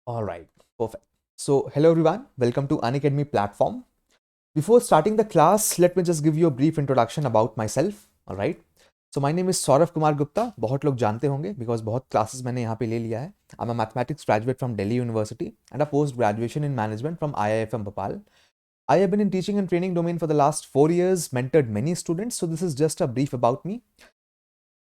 All right, perfect. So, hello everyone, welcome to Unacademy platform. Before starting the class, let me just give you a brief introduction about myself. All right. So, my name is Saurav Kumar Gupta. बहुत लोग जानते होंगे because बहुत classes मैंने यहाँ पे ले लिया है. I'm a mathematics graduate from Delhi University and a post graduation in management from IIFM Bhopal. I have been in teaching and training domain for the last 4 years, mentored many students. So, this is just a brief about me.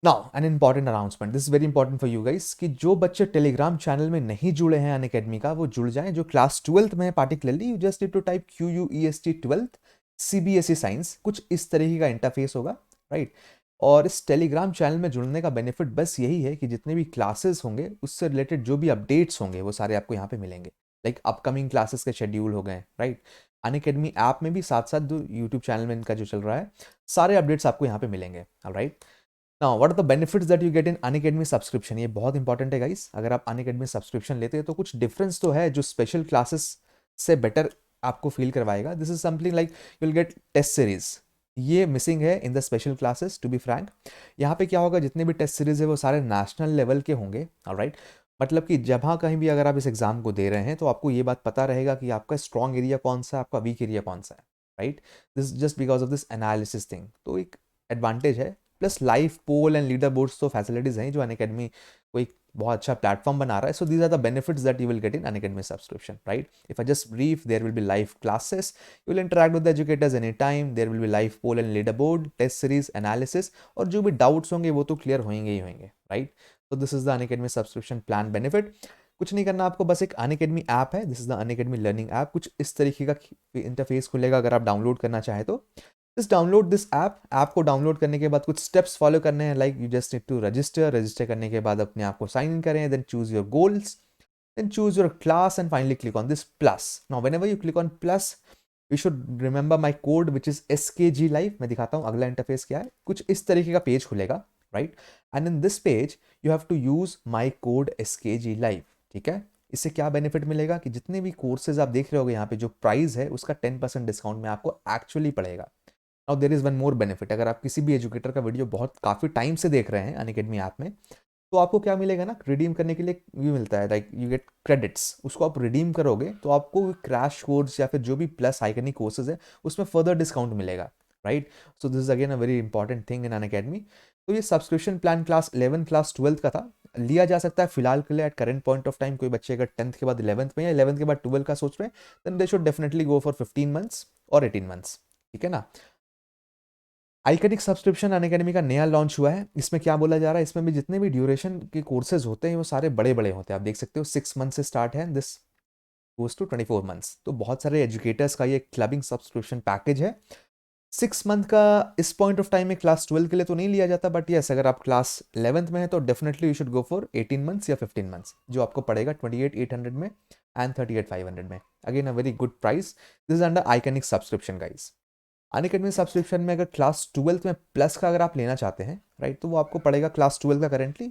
Now an important announcement, this is very important for you guys कि जो बच्चे Telegram channel में नहीं जुड़े हैं Unacademy का वो जुड़ जाएं. जो क्लास 12th में है particularly, you just need to type QUEST 12th CBSE science, कुछ इस तरीके का इंटरफेस होगा, राइट. और इस टेलीग्राम चैनल में जुड़ने का बेनिफिट बस यही है कि जितने भी क्लासेस होंगे उससे रिलेटेड जो भी अपडेट्स होंगे वो सारे आपको यहाँ पे मिलेंगे. लाइक अपकमिंग क्लासेस के शेड्यूल हो गए, राइट. अनअकैडमी ऐप में भी साथ साथ जो यूट्यूब चैनल में इनका जो चल रहा है सारे अपडेट्स आपको यहाँ पे मिलेंगे. Alright. Now what are the benefits that you get in Unacademy subscription. ये बहुत इंपॉर्टेंट है गाइस. अगर आप अनअकैडमी सब्सक्रिप्शन लेते हैं तो कुछ डिफरेंस तो है जो स्पेशल क्लासेस से बेटर आपको फील करवाएगा. This is something like you will get test series. ये मिसिंग है in the special classes to be frank. यहाँ पे क्या होगा, जितने भी टेस्ट सीरीज है वो सारे नेशनल लेवल के होंगे. ऑलराइट. मतलब कि जहाँ कहीं भी अगर आप इस एग्जाम को दे रहे हैं तो आपको ये बात पता रहेगा कि आपका स्ट्रॉन्ग एरिया कौन सा है, आपका वीक एरिया कौन सा है, right. This just because of this analysis thing. तो एक एडवांटेज है. Plus live poll and leaderboards तो फैसिलिटीज हैं जो अनअकैडमी को एक बहुत अच्छा प्लेटफॉर्म बना रहा है. So these are the benefits that you will get in Unacademy subscription, right. If I just brief, there will be live classes, you will interact with the educators any time, there will be live poll and leaderboard, test series, analysis, और जो भी doubts होंगे वो तो clear होंगे ही होंगे, right. तो this is the Unacademy subscription plan benefit. कुछ नहीं करना आपको, बस एक अनअकैडमी ऐप है. This is the Unacademy learning app. कुछ इस तरीके का इंटरफेस खुलेगा अगर आप डाउनलोड करना चाहें तो. जस्ट डाउनलोड दिस ऐप को डाउनलोड करने के बाद कुछ स्टेप्स फॉलो करने हैं. Like you just need to register करने के बाद अपने आप को साइन इन करें, then choose your goals, then choose your class and finally click on this plus. Now whenever you click on plus, you should remember my code which is SKG live. मैं दिखाता हूँ अगला interface क्या है. कुछ इस तरीके का पेज खुलेगा, right. And in this page you have to use my code SKG live. ठीक है. इससे क्या बेनिफिट मिलेगा कि जितने भी कोर्सेज आप देख रहे होगे यहाँ पे जो प्राइस है उसका 10% डिस्काउंट में आपको एक्चुअली पड़ेगा. Now there is one more benefit. अगर आप किसी भी एजुकेटर का वीडियो बहुत काफ़ी टाइम से देख रहे हैं अनअकैडमी ऐप में, तो आपको क्या मिलेगा ना, रिडीम करने के लिए ये मिलता है, लाइक यू गेट क्रेडिट्स. उसको आप रिडीम करोगे तो आपको क्रैश कोर्स या फिर जो भी प्लस आइकनिक कोर्सेज है उसमें फर्दर डिस्काउंट मिलेगा, right. So this is again a very important thing in Unacademy. तो ये सब्सक्रिप्शन प्लान क्लास 11 क्लास 12 का था. लिया जा सकता है फिलहाल के लिए at current point of time. कोई बच्चे अगर 10th के बाद 11th में या 11th के बाद 12 का सोच रहे हैं, then they should definitely go for 15 months और 18 मंथ्स. ठीक है ना. आइकनिक सब्सक्रिप्शन अनअकैडमी का नया लॉन्च हुआ है. इसमें क्या बोला जा रहा है, इसमें भी जितने भी ड्यूरेशन के कोर्सेज होते हैं वो सारे बड़े बड़े होते हैं. आप देख सकते हो 6 मंथ से स्टार्ट है, दिस गोज टू 24 मंथ्स. तो बहुत सारे एजुकेटर्स का ये क्लबिंग सब्सक्रिप्शन पैकेज है. 6 मंथ का इस पॉइंट ऑफ टाइम में क्लास 12 के लिए तो नहीं लिया जाता, बट यस अगर आप क्लास 11th में है तो definitely you should go for 18 months या 15 मंथ्स, जो आपको पड़ेगा 28,800 में एंड 38,500 में. Again a very good price. This is under iconic subscription guys. Unacademy subscription में अगर क्लास 12th में प्लस का अगर आप लेना चाहते हैं, राइट, तो वो आपको पड़ेगा क्लास 12 का currently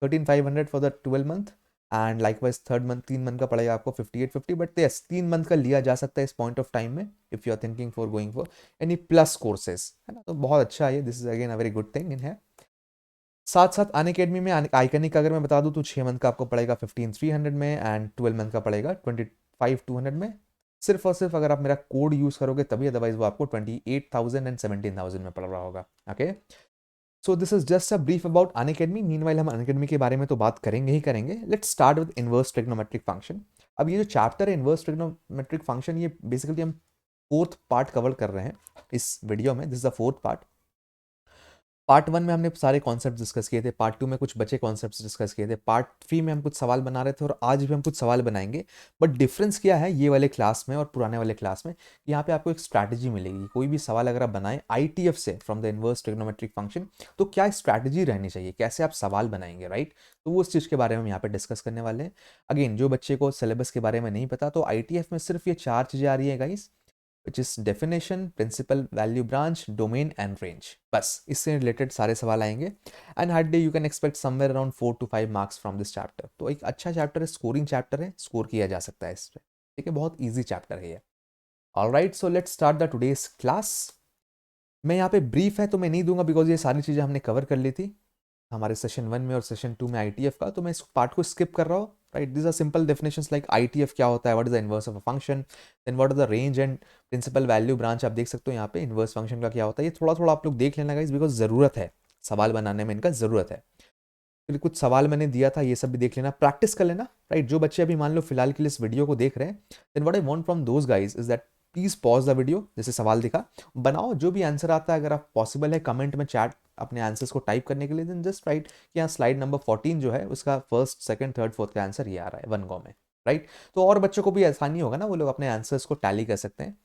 13,500 for the 12 month. And likewise third month 3 month का पड़ेगा आपको 5850. बट यस 3 मंथ का लिया जा सकता है इस पॉइंट ऑफ टाइम में if you are thinking for going for any plus courses, है ना. तो बहुत अच्छा है ये. This is again a very good thing in है. साथ साथ अनअकैडमी में आइकनिक अगर मैं बता दूं तो 6 मंथ का आपको पड़ेगा 15,300 में एंड 12 मंथ का पड़ेगा 25,200 में. सिर्फ और सिर्फ अगर आप मेरा कोड यूज करोगे तभी, अदरवाइज वो आपको 28,000 एंड 17,000 में पड़ रहा होगा. Okay. So this is just a brief about Unacademy. Meanwhile हम अनअकैडमी के बारे में तो बात करेंगे ही करेंगे. Let's start with inverse trigonometric function. अब ये जो चैप्टर है इनवर्स ट्रिग्नोमेट्रिक फंक्शन, ये बेसिकली हम फोर्थ पार्ट कवर कर रहे हैं इस वीडियो में. This is the fourth part. Part 1 में हमने सारे कॉन्सेप्ट डिस्कस किए थे. पार्ट 2 में कुछ बचे कॉन्सेप्ट डिस्कस किए थे. पार्ट 3 में हम कुछ सवाल बना रहे थे और आज भी हम कुछ सवाल बनाएंगे. बट डिफरेंस क्या है ये वाले क्लास में और पुराने वाले क्लास में, यहाँ पे आपको एक स्ट्रैटेजी मिलेगी. कोई भी सवाल अगर आप बनाएं ITF से from the inverse trigonometric function, तो क्या स्ट्रैटेजी रहनी चाहिए, कैसे आप सवाल बनाएंगे, राइट. तो वो उस चीज़ के बारे में हम यहाँ पे डिस्कस करने वाले हैं. अगेन जो बच्चे को सिलेबस के बारे में नहीं पता, तो ITF में सिर्फ ये 4 चीज़ें आ रही है guys, which is definition, principal, value branch, domain and range. बस इससे रिलेटेड सारे सवाल आएंगे. And hard day you can expect somewhere around 4 to 5 marks from this chapter. तो एक अच्छा चैप्टर है, स्कोरिंग चैप्टर है, स्कोर किया जा सकता है इस पर. ठीक है, बहुत ईजी चैप्टर है ये. Alright, so let's start the today's class. मैं यहाँ पे ब्रीफ है तो मैं नहीं दूंगा बिकॉज ये सारी चीज़ें हमने कवर कर ली थी हमारे सेशन 1 में और सेशन 2 में ITF का. तो मैं इस पार्ट को स्किप कर रहा हूँ. Right. This are simple definitions like ITF क्या होता है, what is the inverse of a function, then what is the range and principal value branch. आप देख सकते हो यहाँ पे इनवर्स फंक्शन का क्या होता है. ये थोड़ा थोड़ा आप लोग देख लेना गाइस, बिकॉज ज़रूरत है सवाल बनाने में, इनका ज़रूरत है. फिर कुछ सवाल मैंने दिया था, ये सब भी देख लेना, प्रैक्टिस कर लेना. राइट. जो बच्चे अभी मान लो फिलहाल के लिए इस वीडियो को देख रहे हैं, then what I want from those guys is that please pause the video. जैसे सवाल दिखा, बनाओ. जो भी आंसर आता है, अगर आप पॉसिबल है कमेंट में चैट अपने आंसर्स को टाइप करने के लिए, देन जस्ट राइट कि यहाँ स्लाइड नंबर 14 जो है उसका फर्स्ट सेकंड थर्ड फोर्थ का आंसर ये आ रहा है वन गो में. राइट. तो और बच्चों को भी आसानी होगा ना, वो लोग अपने आंसर्स को टैली कर सकते हैं.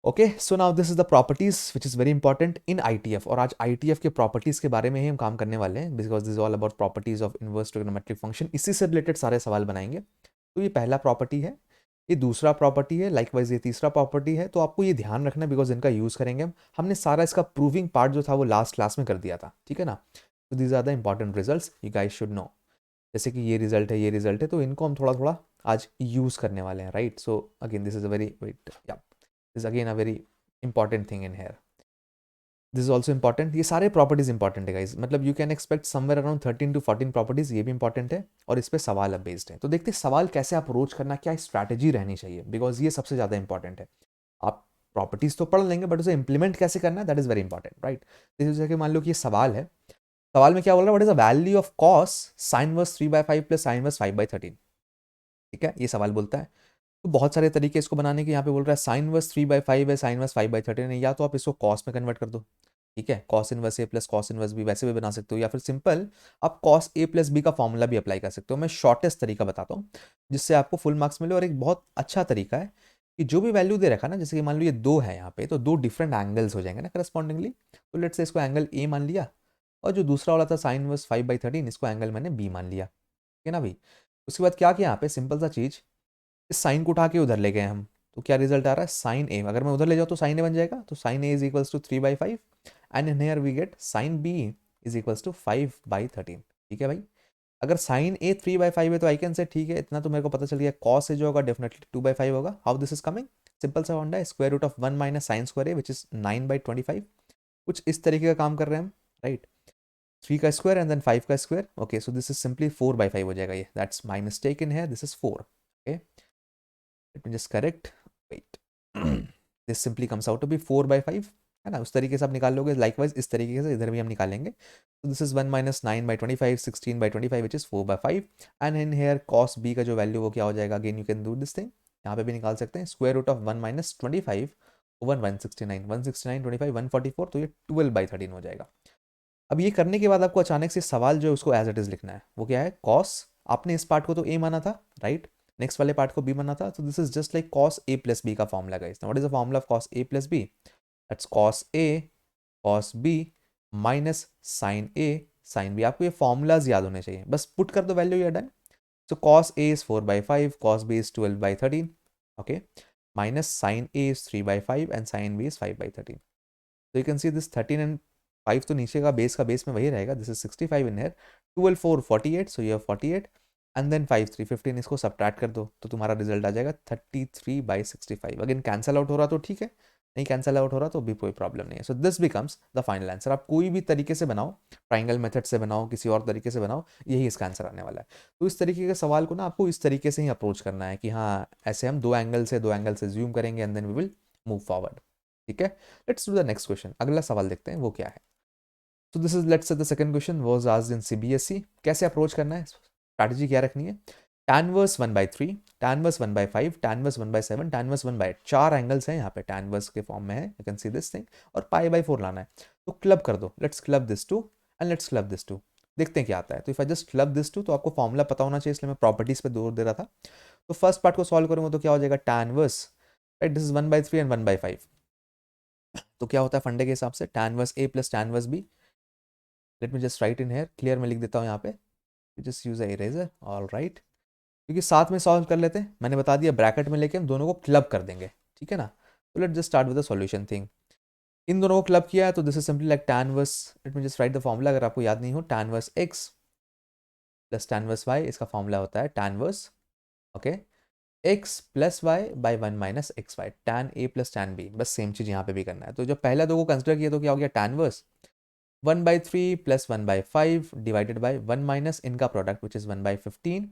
Okay, so now this is the properties which is very important in ITF. और आज ITF के प्रॉपर्टीज के बारे में ही हम काम करने वाले हैं, because this is all about properties of inverse trigonometric function. इसी से रिलेटेड सारे सवाल बनाएंगे. तो ये पहला प्रॉपर्टी है, ये दूसरा प्रॉपर्टी है, लाइकवाइज ये तीसरा प्रॉपर्टी है. तो आपको ये ध्यान रखना, बिकॉज इनका यूज करेंगे हम. हमने सारा इसका प्रूविंग पार्ट जो था वो लास्ट क्लास में कर दिया था, ठीक है ना. तो these are the important results you guys should know. जैसे कि ये रिजल्ट है, ये रिजल्ट है, तो इनको हम थोड़ा थोड़ा आज यूज करने वाले हैं. Right. So again this is a very wait या this again a very important thing in here. This is also important. ये सारे प्रॉपर्टीज इंपॉर्टेंट है गाइज. मतलब you can expect somewhere around 13 to 14 properties. ये भी इंपॉर्टेंट है और इस पे सवाल अब बेस्ड है. तो देखते हैं सवाल कैसे अप्रोच करना, क्या स्ट्रैटेजी रहनी चाहिए, बिकॉज ये सबसे ज़्यादा इंपॉर्टेंट है. आप प्रॉपर्टीज तो पढ़ लेंगे, बट उसे इंप्लीमेंट कैसे करना है, that is very important. Right. जैसे कि मान लो कि ये सवाल है, सवाल में क्या बोल रहा है, what is the value of cos sine inverse 3/5 plus sine inverse 5/13. ठीक है, ये सवाल बोलता है. तो बहुत सारे तरीके इसको बनाने के. यहाँ पे बोल रहा है साइन वर्स 3/5 है, साइन वर्स 5/13 है. या तो आप इसको कॉस में कन्वर्ट कर दो, ठीक है, cos inverse A plus cos inverse B, वैसे भी बना सकते हो. या फिर सिंपल आप कॉस ए प्लस बी का फॉर्मूला भी अप्लाई कर सकते हो. मैं शॉर्टेस्ट तरीका बताता हूँ जिससे आपको फुल मार्क्स मिले. और एक बहुत अच्छा तरीका है कि जो भी वैल्यू दे रखा है ना, जैसे कि मान लो ये 2 है यहाँ पे, तो 2 डिफरेंट एंगल्स हो जाएंगे ना करस्पॉन्डिंगली. तो लेट्स से इसको एंगल ए मान लिया, और जो दूसरा वाला था साइन वर्स 5/13, इसको एंगल मैंने बी मान लिया. ठीक है ना भाई. उसके बाद क्या किया यहाँ पे, सिंपल सा चीज़, इस साइन को उठा के उधर ले गए हम. तो क्या रिजल्ट आ रहा है, साइन ए. अगर मैं उधर ले जाऊँ तो साइन ए बन जाएगा. तो sine A is equals to 3/5 and in here we get sine B is equals to 5/13. ठीक है भाई. अगर साइन ए 3/5 है तो आई कैन से ठीक है, इतना तो मेरे को पता चल गया. कॉस ए जो होगा डेफिनेटली 2/5 होगा. How this is coming, simple सा फंडा है, square root of 1 minus sine square A which is 9/25. कुछ इस तरीके का काम कर रहे हैं हम. राइट. 3 का स्क्वायर एंड देन 5 का square. Okay, so this is simply 4/5 हो जाएगा ये. दैट्स माई मिस्टेक इन है, this is 4. Okay, let me just correct, wait. This simply comes out to be 4/5, है ना. उस तरीके से आप निकाल लोगे. लाइकवाइज इस तरीके से इधर भी हम निकालेंगे. तो this is 1 minus 9/25, 16/25 which is 4/5. And in here cos B का जो वैल्यू वो क्या हो जाएगा, again you can do this thing, यहाँ पे भी निकाल सकते हैं. Square root of 1 minus 25 over 169, 169 25 144, तो ये 12/13 हो जाएगा. अब ये करने के बाद आपको अचानक से सवाल जो है उसको एज इट इज लिखना है. वो क्या है, कॉस, आपने इस पार्ट को तो ए माना था, राइट, नेक्स्ट वाले पार्ट को बी माना था. तो this is just like cos A plus B का formula guys. What is the formula of cos A plus B, that's cos A cos B minus sine A sine B. आपको ये formulas याद होने चाहिए, बस पुट कर दो value, ये done. So cos A is 4/5, cos B is 12/13, okay, minus sine A is 3/5 and sine B is 5/13. तो you can see this 13 and 5 तो नीचे का बेस में वही रहेगा. This is 65 in here, 12 4 48, so ये 48 एंड देन 5 3 15. इसको सब्ट्रैक्ट कर दो तो तुम्हारा रिजल्ट आ जाएगा 33/65. अगेन कैंसल आउट हो रहा तो ठीक है, नहीं कैंसल आउट हो रहा तो भी कोई प्रॉब्लम नहीं है. So this becomes the final answer. आप कोई भी तरीके से बनाओ, ट्राइंगल मेथड से बनाओ, किसी और तरीके से बनाओ, यही इसका आंसर आने वाला है. तो इस तरीके के सवाल को ना आपको इस तरीके से ही अप्रोच करना है कि हाँ ऐसे हम दो एंगल से ज्यूम करेंगे and then we will move forward. ठीक है, let's do the next question. अगला सवाल देखते हैं वो क्या है. तो this is let's say the second question was asked in CBSE. कैसे अप्रोच करना है, स्ट्रैटेजी क्या रखनी है. tan inverse 1/3, tan inverse 1/5, tan inverse 1/7, tan inverse 1/8. 4 angles हैं यहाँ पे, tan वर्स के फॉर्म में है, you can see this thing. और π/4 लाना है. तो क्लब कर दो, let's club this two and let's club this two. देखते हैं क्या आता है. तो if I just club this two, तो आपको फॉर्मूला पता होना चाहिए, इसलिए मैं प्रॉपर्टीज पे जोर दे रहा था. तो फर्स्ट पार्ट को सॉल्व करूंगा तो क्या हो जाएगा, tan inverse, right, this is 1/3 and 1/5. तो क्या होता है फंडे के हिसाब से, tan inverse a plus tan inverse b. Let me just write in here, clear में लिख देता हूँ यहाँ पे, just use a eraser. All right, क्योंकि साथ में सॉल्व कर लेते हैं. मैंने बता दिया ब्रैकेट में लेके हम दोनों को क्लब कर देंगे, ठीक है ना. तो let just start with the solution thing. इन दोनों को क्लब किया है तो this is simply like tan inverse, let me just write the formula अगर आपको याद नहीं हो, tan inverse x plus tan inverse y. इसका फॉर्मूला होता है tan inverse, okay, x plus y by 1 minus x y, tan a plus tan b. बस same चीज़ यहाँ पे भी करना है. तो जब पहला दो को कंसिडर किया तो क्या हो गया, tan inverse 1/3 plus 1/5 divided by 1 minus इनका product which is 1/15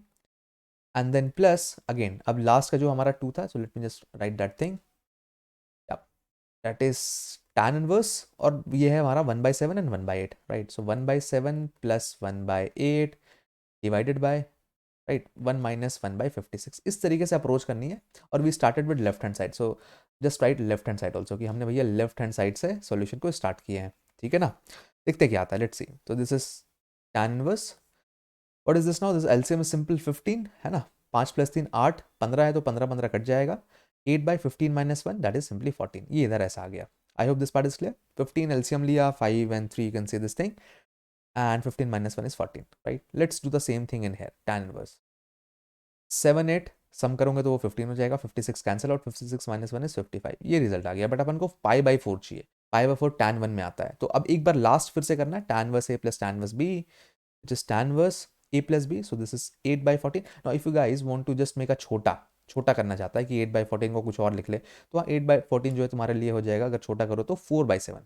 and then plus again, अब लास्ट का जो हमारा 2 था, so let me just write that thing, that is tan inverse, और ये है हमारा 1/7 and 1/8, right? So 1/7 plus 1/8 divided by, right, 1 minus 1/56, इस तरीके से अप्रोच करनी है। और we started with left hand side, so just right left hand side also, कि हमने भैया लेफ्ट हैंड साइड से सॉल्यूशन को स्टार्ट किए हैं, ठीक है ना? देखते क्या आता है, लेट्स सी। तो this is tan inverse, what is this now, this LCM is simple 15 है ना, 5 प्लस 3 8, 15 है तो 15 15 कट जाएगा, 8/15 माइनस 1 दैट इज सिंपली 14, ये इधर ऐसा आ गया। आई hope this part is clear. 15 LCM लिया, 5 and 3, you can see this thing, and 15 minus 1 is 14, right? Let's do the same thing in here, tan inverse 7 8 सम करोगे तो वो 15 हो जाएगा, 56 कैंसिल आउट, 56 माइनस 1 इज 55, ये रिजल्ट आ गया। बट अपन को पाई/4 चाहिए, पाई/4 tan 1 में आता है। तो अब एक बार लास्ट फिर से करना है, tan inverse a plus tan inverse b, which is tan inverse a plus b, so this is 8/14। now if you guys want to just make a छोटा करना चाहता है कि 8/14 को कुछ और लिख ले, तो 8/14 जो है तुम्हारे लिए हो जाएगा, अगर छोटा करो तो 4/7,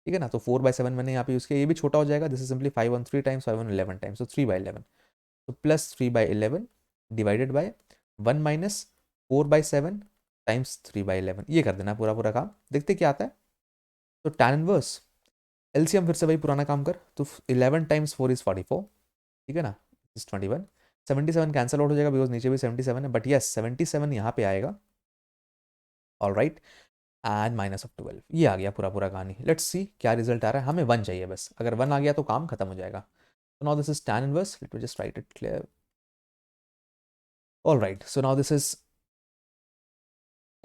ठीक है ना? तो 4/7 मैंने यहाँ पे यूज़ किया, ये भी छोटा हो जाएगा, this is simply 5 on 3 times, 5 on 11 times, तो 3/11, तो plus 3/11 divided by 1 minus 4/7 times 3/11, ये कर देना पूरा पूरा काम, देखते क्या आता है। तो tan इनवर्स एलसीएम फिर से भाई पुराना काम कर, तो 11 टाइम्स 4 इज 44, ठीक है ना, इज 21, 77 कैंसिल आउट हो जाएगा बिकॉज नीचे भी 77 है, बट यस 77 यहाँ पे आएगा, all right, and minus of 12, ये आ गया पूरा पूरा कहानी। लेट्स सी क्या रिजल्ट आ रहा है, हमें 1 चाहिए बस, अगर 1 आ गया तो काम खत्म हो जाएगा। So now this is tan inverse, let me just write it clear, all right, so now this is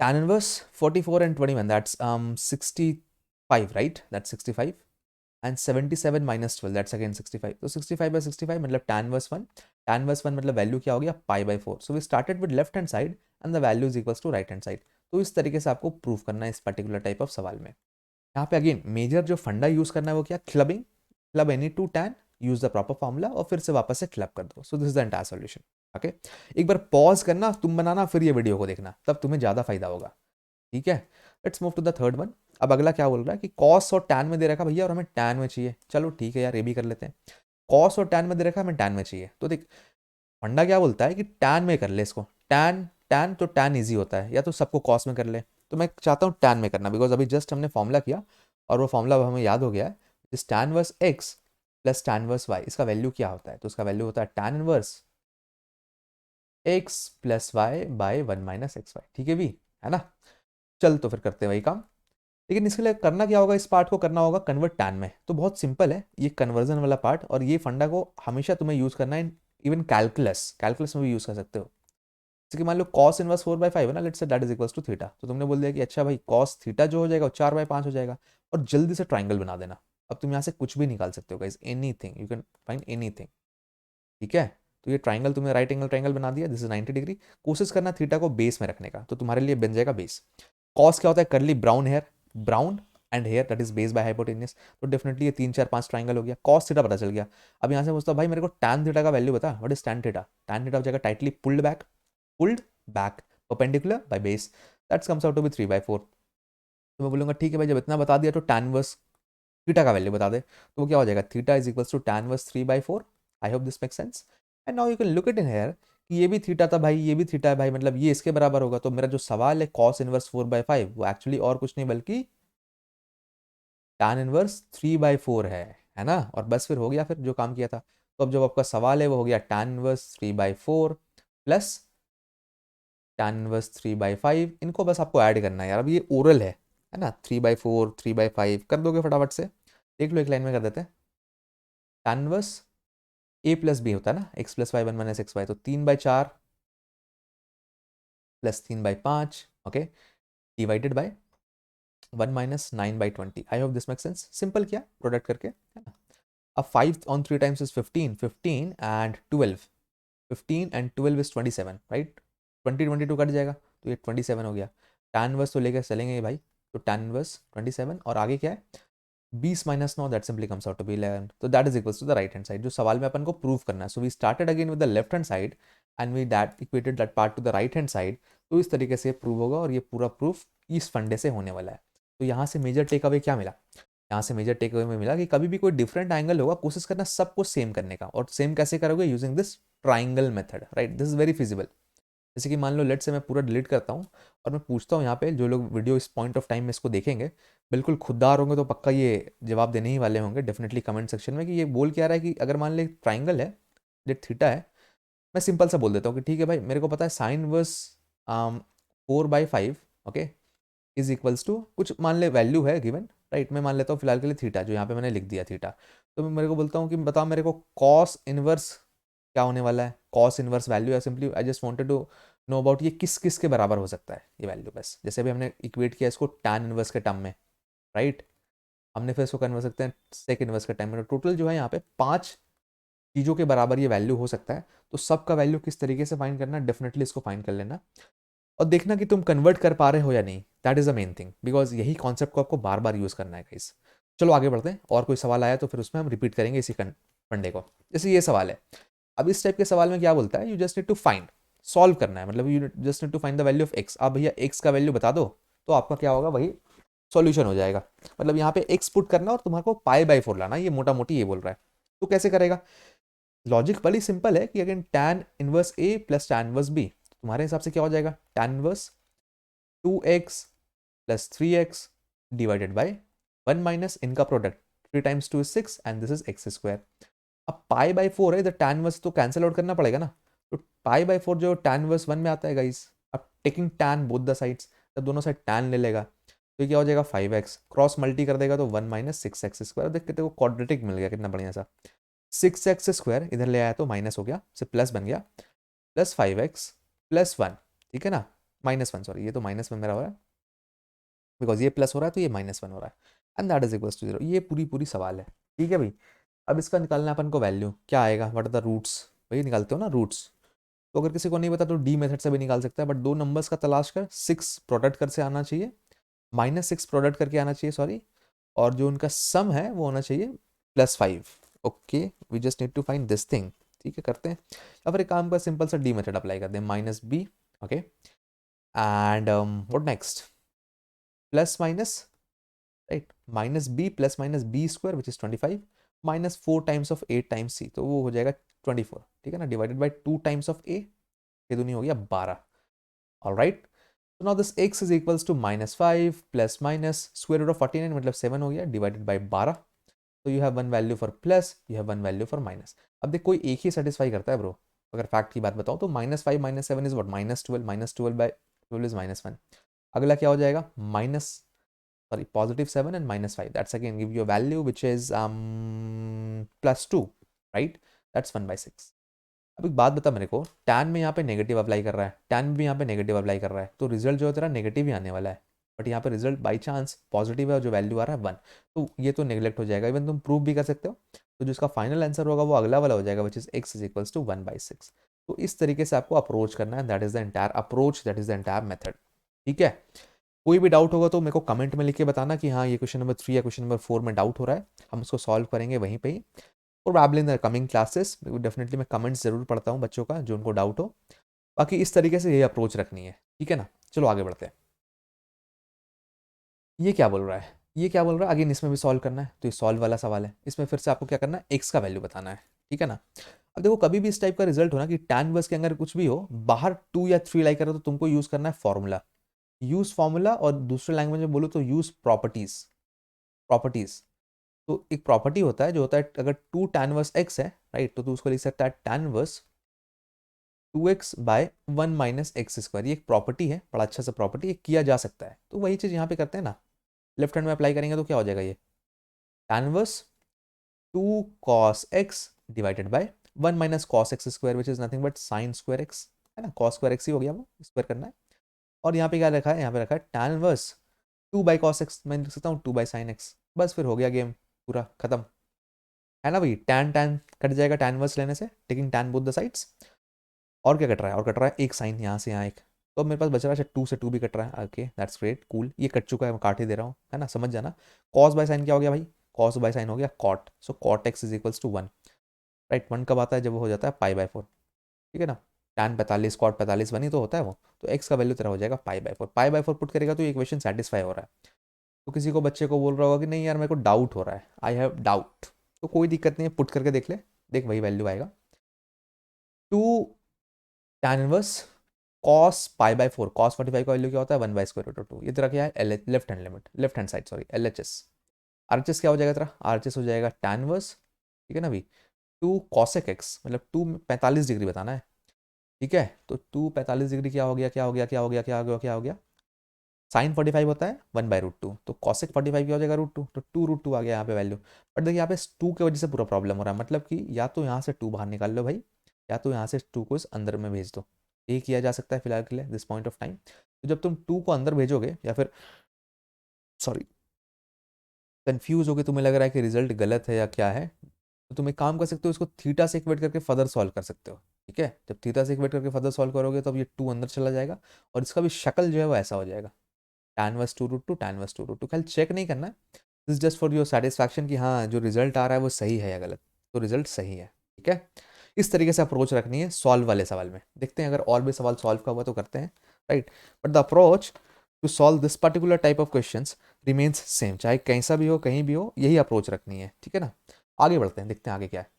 tan inverse 44 and 21, that's 65, right? That's 65, and 77 minus 12, that's again 65, so 65/65 मतलब tan inverse 1, tan inverse 1 मतलब value क्या हो गया, पाई/4। so we started with left hand side and the value is equals to right hand side। तो इस तरीके से आपको प्रूव करना है इस पर्टिकुलर टाइप ऑफ सवाल में। यहाँ पे अगेन मेजर जो फंडा यूज करना है वो क्या, clubbing, club any two tan, use the proper formula और फिर से वापस से क्लब कर दो। So this is the entire solution. Okay, एक बार पॉज करना, तुम बनाना, फिर ये वीडियो को देखना, तब तुम्हें ज्यादा फायदा होगा, ठीक है? Let's move to the third one. अब अगला क्या बोल रहा है कि कॉस और टैन में दे रखा भैया और हमें टैन में चाहिए, चलो ठीक है यार, ये भी कर लेते हैं। कॉस और टैन में दे रखा हमें टैन में चाहिए, तो देख फंडा क्या बोलता है कि टैन में कर ले इसको, टैन टैन तो टैन ईजी होता है, या तो सबको कॉस में कर ले, तो मैं चाहता हूँ टैन में करना, बिकॉज अभी जस्ट हमने फॉर्मूला किया और वो फॉर्मूला अब हमें याद हो गया है, इस tan inverse x plus tan inverse y, इसका वैल्यू क्या होता है, तो इसका वैल्यू होता है tan inverse x plus y by 1 minus x y, ठीक है भी, है ना? चल तो फिर करते हैं वही काम, लेकिन इसके लिए करना क्या होगा, इस पार्ट को करना होगा कन्वर्ट टैन में। तो बहुत सिंपल है ये कन्वर्जन वाला पार्ट, और ये फंडा को हमेशा तुम्हें यूज करना है, इवन कैलकुलस में भी यूज कर सकते हो। जैसे कि मान लो कॉस इनवर्स 4/5 है ना, let's say that is equals to theta, तो तुमने बोल दिया कि अच्छा भाई कॉस थीटा जो हो जाएगा वो 4/5 हो जाएगा, और जल्दी से ट्राइंगल बना देना। अब तुम यहाँ से कुछ भी निकाल सकते हो guys, anything you can find anything, ठीक है? तो ये ट्राइंगल तुमने राइट एंगल ट्राइंगल बना दिया, दिस इज 90 डिग्री। कोशिश करना थीटा को बेस में रखने का, तो तुम्हारे लिए बन जाएगा बेस। कॉस क्या होता है, करली ब्राउन हेयर, ब्राउन एंड हेयर that is base by hypotenuse, तो डेफिनेटली ये 3 4 5 ट्राइंगल हो गया, कॉस थीटा पता चल गया। अब यहाँ से पूछता भाई मेरे को टैन थीटा का वैल्यू बता, what is tan theta, tan theta हो जाएगा टाइटली पुल्ड बैक perpendicular by base, that's comes out to be 3/4। तो मैं बोलूंगा ठीक है भाई, जब इतना बता दिया तो टैन इनवर्स थीटा का वैल्यू बता दे, तो वो क्या हो जाएगा, theta is equals to tan inverse 3/4। I hope this makes sense. And now you can look it in here कि ये भी थीटा था भाई, ये भी थीटा है भाई, मतलब ये इसके बराबर होगा। तो मेरा जो सवाल है कॉस इनवर्स 4/5, वो एक्चुअली और कुछ नहीं बल्कि टैन इनवर्स 3/4 है ना? और बस फिर हो गया फिर जो काम किया था। तो अब जो आपका सवाल है वो हो गया tan inverse 3/4 plus tan inverse 3/5, इनको बस आपको ऐड करना है यार। अब ये ओरल है ना, 3/4 3/5 कर दोगे फटाफट से, देख लो एक लाइन में कर देते हैं। Tan inverse A plus B होता है ना, x plus y 1 minus x y, तो 3/4 plus 3/5, okay, divided by 1 minus 9/20। I hope this make sense, simple किया प्रोडक्ट करके, है ना? अब 5 on 3 times is 15, 15 and 12, 15 and 12 is 27, right? 20 22 cut जाएगा तो ये 27 हो गया। टैन इनवर्स तो लेकर चलेंगे भाई, तो टैन इनवर्स 27, और आगे क्या है, 20 minus 9, that simply comes out to be 11, तो that is equals to the right hand side, जो सवाल में अपन को प्रूव करना है। So we started again with the left hand side and we that equated that part to the right hand side. तो इस तरीके से प्रूव होगा, और ये पूरा प्रूफ इस फंडे से होने वाला है। तो यहाँ से मेजर टेक अवे क्या मिला, यहाँ से मेजर टेक अवे में मिला कि कभी भी कोई डिफरेंट एंगल होगा, कोशिश करना सबको सेम करने का। और सेम कैसे करोगे? Using this triangle method, right? This is very feasible. जैसे कि मान लो लेट से मैं पूरा डिलीट करता हूँ और मैं पूछता हूँ यहाँ पे, जो लोग वीडियो इस पॉइंट ऑफ टाइम में इसको देखेंगे, बिल्कुल खुददार होंगे तो पक्का ये जवाब देने ही वाले होंगे डेफिनेटली कमेंट सेक्शन में, कि ये बोल क्या रहा है कि अगर मान ले ट्राइंगल है, ये थीटा है, मैं सिंपल सा बोल देता हूँ कि ठीक है भाई, मेरे को पता है sine inverse 4/5, okay, is equals to कुछ मान ले वैल्यू है गिवन, राइट? मैं मान लेता हूँ फिलहाल के लिए थीटा, जो यहाँ पे मैंने लिख दिया थीटा। तो मैं मेरे को बोलता हूँ कि बता मेरे को कॉस इनवर्स क्या होने वाला है, कॉस इनवर्स वैल्यू है। Simply I just wanted to know about ये किस किस के बराबर हो सकता है ये वैल्यू। बस जैसे अभी हमने इक्वेट किया इसको टैन इनवर्स के टर्म में, राइट? हमने फिर इसको कन्वर्ट सकते हैं सेक इनवर्स के टाइम में। टोटल जो है यहाँ पे 5 चीज़ों के बराबर ये वैल्यू हो सकता है। तो सबका वैल्यू किस तरीके से फाइंड करना, डेफिनेटली इसको फाइंड कर लेना और देखना कि तुम कन्वर्ट कर पा रहे हो या नहीं। That is the main thing, because यही कॉन्सेप्ट को आपको बार बार यूज करना है गाइस। चलो आगे बढ़ते हैं, और कोई सवाल आया तो फिर उसमें हम रिपीट करेंगे इसी फंडे को। जैसे ये सवाल है, अब इस टाइप के सवाल में क्या बोलता है, you just need to find, solve करना है, मतलब you just need to find the value of x. आप भैया एक्स का वैल्यू बता दो तो आपका क्या होगा, वही सॉल्यूशन हो जाएगा। मतलब यहाँ पे एक्स पुट करना और तुम्हारे को पाई/4 लाना, ये मोटा मोटी ये बोल रहा है। तो कैसे करेगा? लॉजिक बड़ी सिंपल है कि again tan inverse A plus tan inverse B, तुम्हारे हिसाब से क्या हो जाएगा? tan inverse 2x plus 3x divided by 1 minus इनका product, 3 times 2 is 6 and this is x square. अब पाई/4 है, इधर tan इनवर्स तो कैंसिल आउट करना पड़ेगा ना, तो पाई/4 जो tan इनवर्स 1 में आता है गाइस, अब taking tan both the sides, तो दोनों साइड tan ले लेगा, तो ये क्या हो जाएगा 5x, क्रॉस मल्टी कर देगा तो 1 माइनस 6x स्क्वायर। देख के देखो क्वाड्रेटिक मिल गया कितना बढ़िया सा। 6x स्क्वायर इधर ले आया तो माइनस हो गया, से प्लस बन गया, प्लस 5x प्लस 1, ठीक है ना, -1, सॉरी ये तो -1 मेरा हो रहा है, बिकॉज ये प्लस हो रहा है तो ये -1 हो रहा है, and that is equals to 0। ये पूरी पूरी सवाल है, ठीक है भाई। अब इसका निकालना अपन को वैल्यू क्या आएगा, व्हाट आर द रूट्स, वही निकालते हो ना रूट्स। तो अगर किसी को नहीं पता तो डी मेथड से भी निकाल सकता है, बट दो नंबर्स का तलाश कर, 6 प्रोडक्ट कर से आना चाहिए, -6 प्रोडक्ट करके आना चाहिए, सॉरी, और जो उनका सम है वो होना चाहिए +5। Okay, we just need to find this thing, ठीक है, करते हैं। या फिर एक काम का सिंपल सा डी मेथड अप्लाई कर दें, -b, okay, and what next, plus minus, right, -b plus -b square which is 25 -4 times of 8 times c, तो वो हो जाएगा 24, ठीक है ना, divided by 2 times of a, ये दुनी हो गया 12। Alright, so now this x is equals to -5 plus minus square root of 49 मतलब 7 हो गया, डिवाइडेड बाई 12। तो you have one value for plus, you have one value for minus. अब देख कोई एक ही सेटिस्फाई करता है ब्रो, अगर फैक्ट की बात बताऊं तो -5 -7 इज व्हाट, -12, -12 बाई 12 इज -1। अगला क्या हो जाएगा, minus, sorry, +7 and -5, that's again give you a value which is +2, right, that's 1/6। अब एक बात बता मेरे को, टैन में यहाँ पे नेगेटिव अप्लाई कर रहा है, टैन में भी यहाँ पे नेगेटिव अप्लाई कर रहा है, तो रिजल्ट जो है तेरा नेगेटिव ही आने वाला है। बट यहाँ पे रिजल्ट बाई चांस पॉजिटिव है और जो वैल्यू आ रहा है 1, तो ये तो नेग्लेक्ट हो जाएगा, इवन तुम प्रूव भी कर सकते हो। तो जो इसका फाइनल आंसर होगा वो अगला वाला हो जाएगा, which is x is equals to 1/6। तो इस तरीके से आपको अप्रोच करना है, that is the entire approach, that is the entire method, ठीक है। कोई भी डाउट होगा तो मेरे को कमेंट में लिख के बताना कि हाँ ये क्वेश्चन नंबर 3 या क्वेश्चन नंबर 4 में डाउट हो रहा है, हम उसको सॉल्व करेंगे वहीं पे ही। Probably in the coming classes definitely मैं कमेंट्स जरूर पढ़ता हूँ बच्चों का, जो उनको डाउट हो। बाकी इस तरीके से ये अप्रोच रखनी है, ठीक है ना। चलो आगे बढ़ते हैं। ये क्या बोल रहा है, ये क्या बोल रहा है, अगेन इसमें भी सॉल्व करना है, तो ये सॉल्व वाला सवाल है, इसमें फिर से आपको क्या करना है, एक्स का वैल्यू बताना है, ठीक है ना। अब देखो कभी भी इस टाइप का रिजल्ट हो ना कि tan इनवर्स के अंदर कुछ भी हो, बाहर 2 या 3 लाई करो तो तुमको यूज करना है फॉर्मूला, यूज फॉर्मूला, और दूसरे लैंग्वेज में बोलो तो यूज प्रॉपर्टीज। प्रॉपर्टीज, तो एक प्रॉपर्टी होता है जो होता है, अगर 2 tan इनवर्स x है, राइट, तो तू उसको लिख सकता है tan inverse 2x/1 minus x square. ये एक प्रॉपर्टी है, बड़ा अच्छा सा प्रॉपर्टी, ये किया जा सकता है। तो वही चीज़ यहाँ पे करते हैं ना, लेफ्ट हैंड में अप्लाई करेंगे तो क्या हो जाएगा, ये tan inverse 2 cos x divided by 1 minus cos x square which is nothing but sine square x, है ना, cos स्क्वायर एक्स ही हो गया, वो स्क्वायर करना है। और यहाँ पे क्या रखा है, यहाँ पे रखा है tan इनवर्स 2/cos x, मैं लिख सकता हूँ 2/sin x, बस फिर हो गया गेम पूरा खत्म, है ना भाई। tan tan कट जाएगा tan इनवर्स लेने से, taking tan both the sides. और क्या कट रहा है, और कट रहा है एक साइन यहाँ से यहाँ एक, तो अब मेरे पास बच रहा है 2 से 2 भी कट रहा है, ओके दैट्स ग्रेट कूल, ये कट चुका है, मैं काट ही दे रहा हूँ, है ना, समझ जाना। कॉस बाय साइन क्या हो गया भाई, कॉस बाय साइन हो गया cot, so cot x is equals to 1, right. 1 कब आता है, जब वो हो जाता है पाई/4, ठीक है ना। tan 45 कॉट 45 1 ही तो होता है वो, तो एक्स का वैल्यू तेरा हो जाएगा पाई/4, पाई/4 पुट करेगा तो ये इक्वेशन सेटिस्फाई हो रहा है। तो किसी को बच्चे को बोल रहा होगा कि नहीं यार मेरे को डाउट हो रहा है, आई हैव डाउट, तो कोई दिक्कत नहीं है, पुट करके देख ले, देख वही वैल्यू आएगा। 2 tan inverse cos pi by 4, cos 45 का वैल्यू क्या होता है 1 बाय स्क्वायर रूट ऑफ 2, ये तेरा क्या है L left hand limit, left hand side sorry LHS। RHS क्या हो जाएगा तेरा, RHS हो जाएगा tan इनवर्स, ठीक है ना भाई, 2 cosec x, मतलब 2 45 डिग्री बताना है, ठीक है, तो 2 45 डिग्री क्या हो गया क्या हो गया क्या हो गया क्या हो गया क्या हो गया, साइन 45 होता है 1 बाय रूट 2, तो कॉसेक 45 क्या हो जाएगा रूट 2, तो 2 रूट 2 आ गया यहाँ पे वैल्यू। बट देखिए यहाँ पे 2 की वजह से पूरा प्रॉब्लम हो रहा है, मतलब कि या तो यहाँ से 2 बाहर निकाल लो भाई, या तो यहाँ से 2 को इस अंदर में भेज दो, ये किया जा सकता है फिलहाल के लिए दिस पॉइंट ऑफ टाइम। तो जब तुम 2 को अंदर भेजोगे या फिर सॉरी कंफ्यूज होगे, तुम्हें लग रहा है कि रिजल्ट गलत है या क्या है, तो तुम एक काम कर सकते हो, इसको थीटा से इक्वेट करके फर्दर सॉल्व कर सकते हो, ठीक है, जब थीटा से इक्वेट करके फर्दर सॉल्व करोगे तो अब ये 2 अंदर चला जाएगा और इसका भी शक्ल जो है वो ऐसा हो जाएगा, tan inverse 2 root 2 tan inverse 2 root 2, खाली चेक नहीं करना है, this just for your satisfaction कि हाँ जो रिजल्ट आ रहा है वो सही है या गलत, तो रिजल्ट सही है, ठीक है। इस तरीके से अप्रोच रखनी है सॉल्व वाले सवाल में, देखते हैं अगर और भी सवाल सॉल्व का हुआ तो करते हैं, right, but the approach to solve this particular type of questions remains same, चाहे कैसा भी हो कहीं भी हो, यही अप्रोच रखनी है, ठीक है ना। आगे बढ़ते हैं, देखते हैं आगे क्या है।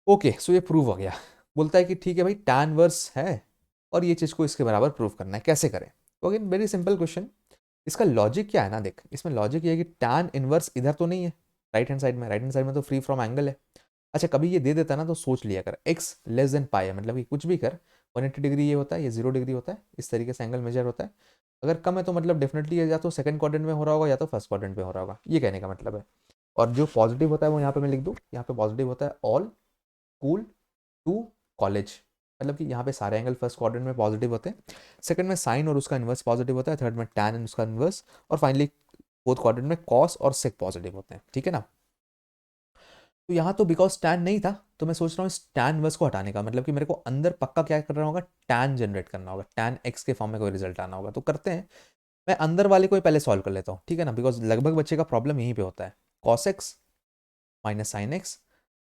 ओके सो ये प्रूव हो गया, बोलता है कि ठीक है भाई tan वर्स है और ये चीज़ को इसके बराबर प्रूव करना है, कैसे करें, तो अगेन वेरी सिंपल क्वेश्चन। इसका लॉजिक क्या है ना, देख इसमें लॉजिक ये है कि tan इनवर्स इधर तो नहीं है, राइट हैंड साइड में, राइट हैंड साइड में तो फ्री फ्रॉम एंगल है। अच्छा कभी ये दे देता ना तो सोच लिया कर x लेस देन पाई है, मतलब कि कुछ भी कर 180 डिग्री ये होता है, ये 0 डिग्री होता है, इस तरीके से एंगल मेजर होता है, अगर कम है तो मतलब डेफिनेटली या तो सेकंड क्वाड्रेंट में हो रहा होगा या तो फर्स्ट क्वाड्रेंट में हो रहा होगा, ये कहने का मतलब है। और जो पॉजिटिव होता है वो यहाँ पे मैं लिख दूँ, यहाँ पे पॉजिटिव होता है ऑल स्कूल टू कॉलेज, मतलब कि यहाँ पे सारे एंगल फर्स्ट क्वाड्रेंट में पॉजिटिव होते हैं, सेकंड में साइन और उसका इन्वर्स पॉजिटिव होता है, थर्ड में टैन एंड उसका इन्वर्स, और फाइनली फोर्थ क्वाड्रेंट में कॉस और सेक पॉजिटिव होते हैं, ठीक है ना। तो यहाँ तो बिकॉज टैन नहीं था तो मैं सोच रहा हूँ इस टैन इन्वर्स को हटाने का, मतलब कि मेरे को अंदर पक्का क्या करना होगा, टैन जनरेट करना होगा, टैन एक्स के फॉर्म में कोई रिजल्ट आना होगा, तो करते हैं, मैं अंदर वाले को ही पहले सॉल्व कर लेता हूँ, ठीक है ना, बिकॉज लगभग बच्चे का प्रॉब्लम यहीं पे होता है, cos x minus sine x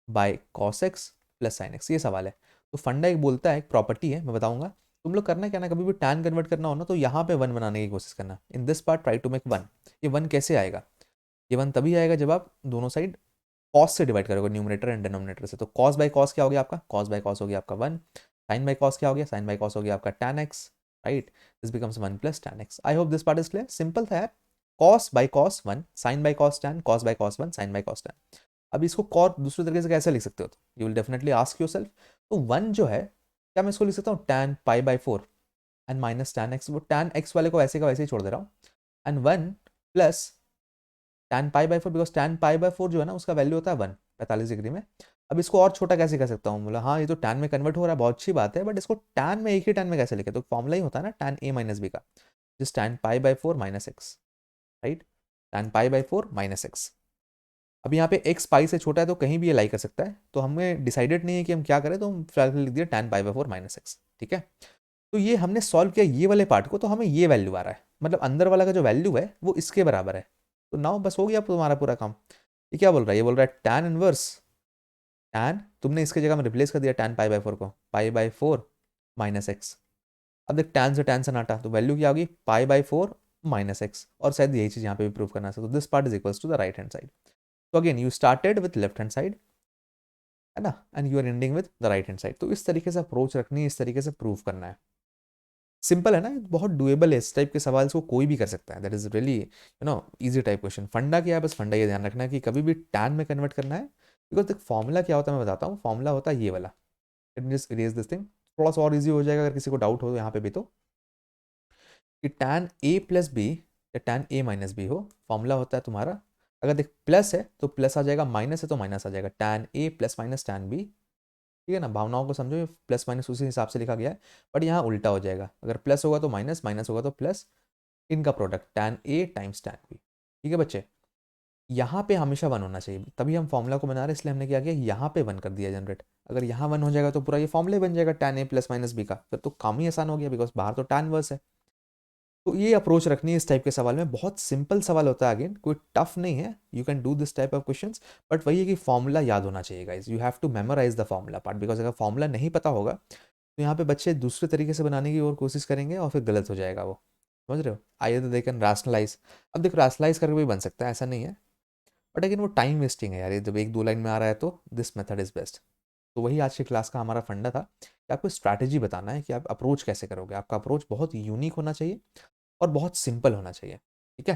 by cos x plus sine x, ये सवाल है। तो फंडा एक बोलता है, एक प्रॉपर्टी है मैं बताऊंगा, तुम लोग करना क्या ना, कभी भी टैन कन्वर्ट करना हो ना तो यहाँ पे वन बनाने की कोशिश करना, in this part try to make one. ये वन कैसे आएगा, ये वन तभी आएगा जब आप दोनों साइड कॉस से डिवाइड करोगे, न्यूमरेटर एंड डिनोमिनेटर से, तो कॉस बाय कॉस क्या हो गया आपका, कॉस बाय कॉस हो गया आपका वन, साइन बाय कॉस क्या हो गया, साइन बाय कॉस हो गया आपका tan x, right, this becomes one plus tan x. I hope this part is clear, simple था यार, cos by cos one, sine by cos tan, cos by cos one, sine by cos tan. अब इसको core दूसरे तरीके से कैसे लिख सकते हो, तो you will definitely ask yourself, तो वन जो है क्या मैं इसको लिख सकता हूँ tan pi by 4 and minus tan x, वो टैन एक्स वाले को ऐसे का वैसे ही छोड़ दे रहा हूँ, and one plus tan pi by 4, because tan pi by 4 जो है ना उसका वैल्यू होता है 1 45 डिग्री में। अब इसको और छोटा कैसे कर सकता हूँ, बोला हाँ ये तो टैन में कन्वर्ट हो रहा है बहुत अच्छी बात है, बट इसको टैन में एक ही टैन में कैसे लिखे, तो फॉर्मुला ही होता है ना टैन ए माइनस बी का, जिस tan pi by 4 minus x, right, tan pi by 4 minus x. अब यहाँ पे x पाई से छोटा है तो कहीं भी ये लाई कर सकता है, तो हमें डिसाइडेड नहीं है कि हम क्या करें, तो हम फिलहाल लिख दिया tan pi by 4 minus x, ठीक है। तो ये हमने सॉल्व किया ये वाले पार्ट को, तो हमें ये वैल्यू आ रहा है, मतलब अंदर वाला का जो वैल्यू है वो इसके बराबर है, तो नाउ बस हो गया तुम्हारा पूरा काम। ये क्या बोल रहा है, ये बोल रहा है टैन इनवर्स, टैन तुमने इसके जगह में रिप्लेस कर दिया टैन पाई बाय 4 को, पाई बाय 4 माइनस एक्स। अब देख टैन से नाटा तो वैल्यू क्या होगी पाई बाय 4 माइनस एक्स, और शायद यही चीज़ यहाँ पे भी प्रूव करना है, तो this part is equals to the right hand side. तो again you started with left hand side, है ना, and you are ending with the right hand side, तो इस तरीके से अप्रोच रखनी है, इस तरीके से प्रूव करना है, सिंपल है ना, बहुत डुएबल है, इस टाइप के सवाल को कोई भी कर सकता है, that is really easy type question. फंडा क्या है, बस फंडा ये ध्यान रखना है कि कभी भी टैन में कन्वर्ट करना है, बिकॉज देख फॉर्मूला क्या होता है मैं बताता हूँ, फॉर्मूला होता है ये वाला, late me just erase this thing, थोड़ा सा और इजी हो जाएगा अगर किसी को डाउट हो यहाँ पे भी, तो कि टैन ए प्लस बी या टैन ए माइनस बी हो, फॉर्मूला होता है तुम्हारा, अगर देख प्लस है तो प्लस आ जाएगा, माइनस है तो माइनस आ जाएगा, tan A plus minus tan B, ठीक है ना, भावनाओं को समझो, प्लस माइनस उसी हिसाब से लिखा गया है, बट यहाँ उल्टा हो जाएगा, अगर प्लस होगा तो माइनस, माइनस होगा तो प्लस, इनका product tan A times tan B, ठीक है बच्चे। यहाँ पे हमेशा वन होना चाहिए, तभी हम फॉर्मूला को बना रहे हैं, इसलिए हमने क्या किया यहाँ पे वन कर दिया जनरेट, अगर यहाँ वन हो जाएगा तो पूरा ये फॉर्मूला ही बन जाएगा tan A plus minus B का, फिर तो काम ही आसान हो गया, बिकॉज बाहर तो टैन वर्स है। तो ये अप्रोच रखनी है इस टाइप के सवाल में, बहुत सिंपल सवाल होता है, अगेन कोई टफ नहीं है, you can do this type of questions, but वही है कि फॉर्मूला याद होना चाहिए guys, you have to memorize the formula part, because अगर फॉर्मूला नहीं पता होगा तो यहाँ पे बच्चे दूसरे तरीके से बनाने की और कोशिश करेंगे और फिर गलत हो जाएगा वो, समझ रहे हो? आइए तो दे कैन रैशनलाइज। अब देखो रैशनलाइज करके भी बन सकता है, ऐसा नहीं है, बट लेकिन वो टाइम वेस्टिंग है यार, ये जब एक दो लाइन में आ रहा है तो दिस मेथड इज़ बेस्ट। तो वही आज की क्लास का हमारा फंडा था कि आपको स्ट्रैटेजी बताना है कि आप अप्रोच कैसे करोगे। आपका अप्रोच बहुत यूनिक होना चाहिए और बहुत सिंपल होना चाहिए। ठीक है,